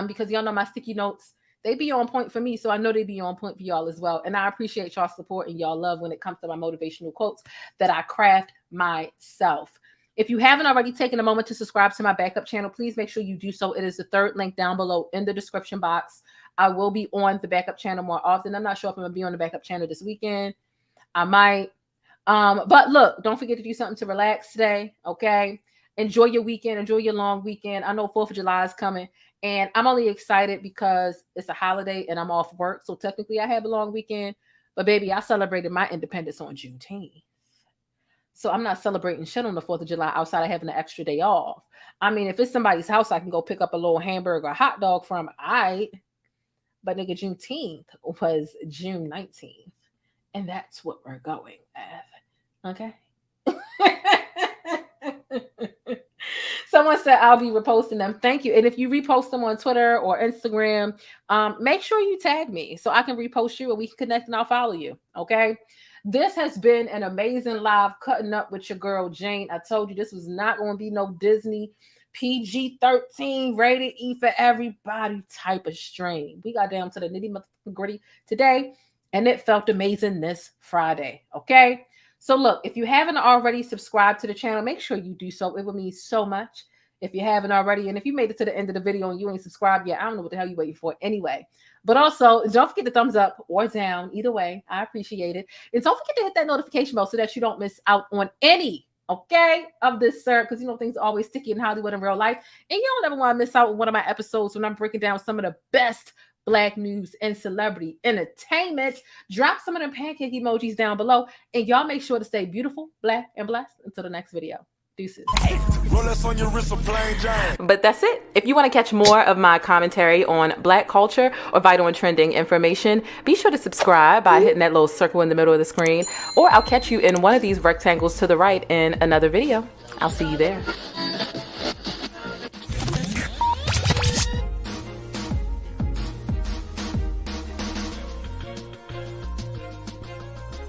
Because y'all know my sticky notes, they be on point for me. So I know they be on point for y'all as well. And I appreciate y'all support and y'all love when it comes to my motivational quotes that I craft myself. If you haven't already taken a moment to subscribe to my backup channel, please make sure you do so. It is the third link down below in the description box. I will be on the backup channel more often. I'm not sure if I'm going to be on the backup channel this weekend. I might. But look, don't forget to do something to relax today, okay? Enjoy your weekend. Enjoy your long weekend. I know 4th of July is coming, and I'm only excited because it's a holiday and I'm off work. So technically I have a long weekend. But baby, I celebrated my independence on Juneteenth. So I'm not celebrating shit on the 4th of July outside of having an extra day off. I mean, if it's somebody's house, I can go pick up a little hamburger or hot dog from. But nigga, Juneteenth was June 19th. And that's what we're going with. Okay? Someone said I'll be reposting them. Thank you. And if you repost them on Twitter or Instagram, make sure you tag me so I can repost you and we can connect and I'll follow you. Okay? This has been an amazing live cutting up with your girl, Jane. I told you this was not going to be no Disney PG-13 rated E for everybody type of stream. We got down to the nitty gritty today, and it felt amazing this Friday. Okay, so look, if you haven't already subscribed to the channel, make sure you do so. It would mean so much if you haven't already. And if you made it to the end of the video and you ain't subscribed yet, I don't know what the hell you're waiting for anyway. But also, don't forget the thumbs up or down. Either way, I appreciate it. And don't forget to hit that notification bell so that you don't miss out on any of this, sir, because you know things are always sticky in Hollywood in real life, and you don't ever want to miss out on one of my episodes when I'm breaking down some of the best Black news and celebrity entertainment. Drop some of them pancake emojis down below, and y'all make sure to stay beautiful, Black, and blessed until the next video. Deuces. But that's it. If you want to catch more of my commentary on Black culture or vital and trending information, be sure to subscribe by hitting that little circle in the middle of the screen, or I'll catch you in one of these rectangles to the right in another video. I'll see you there.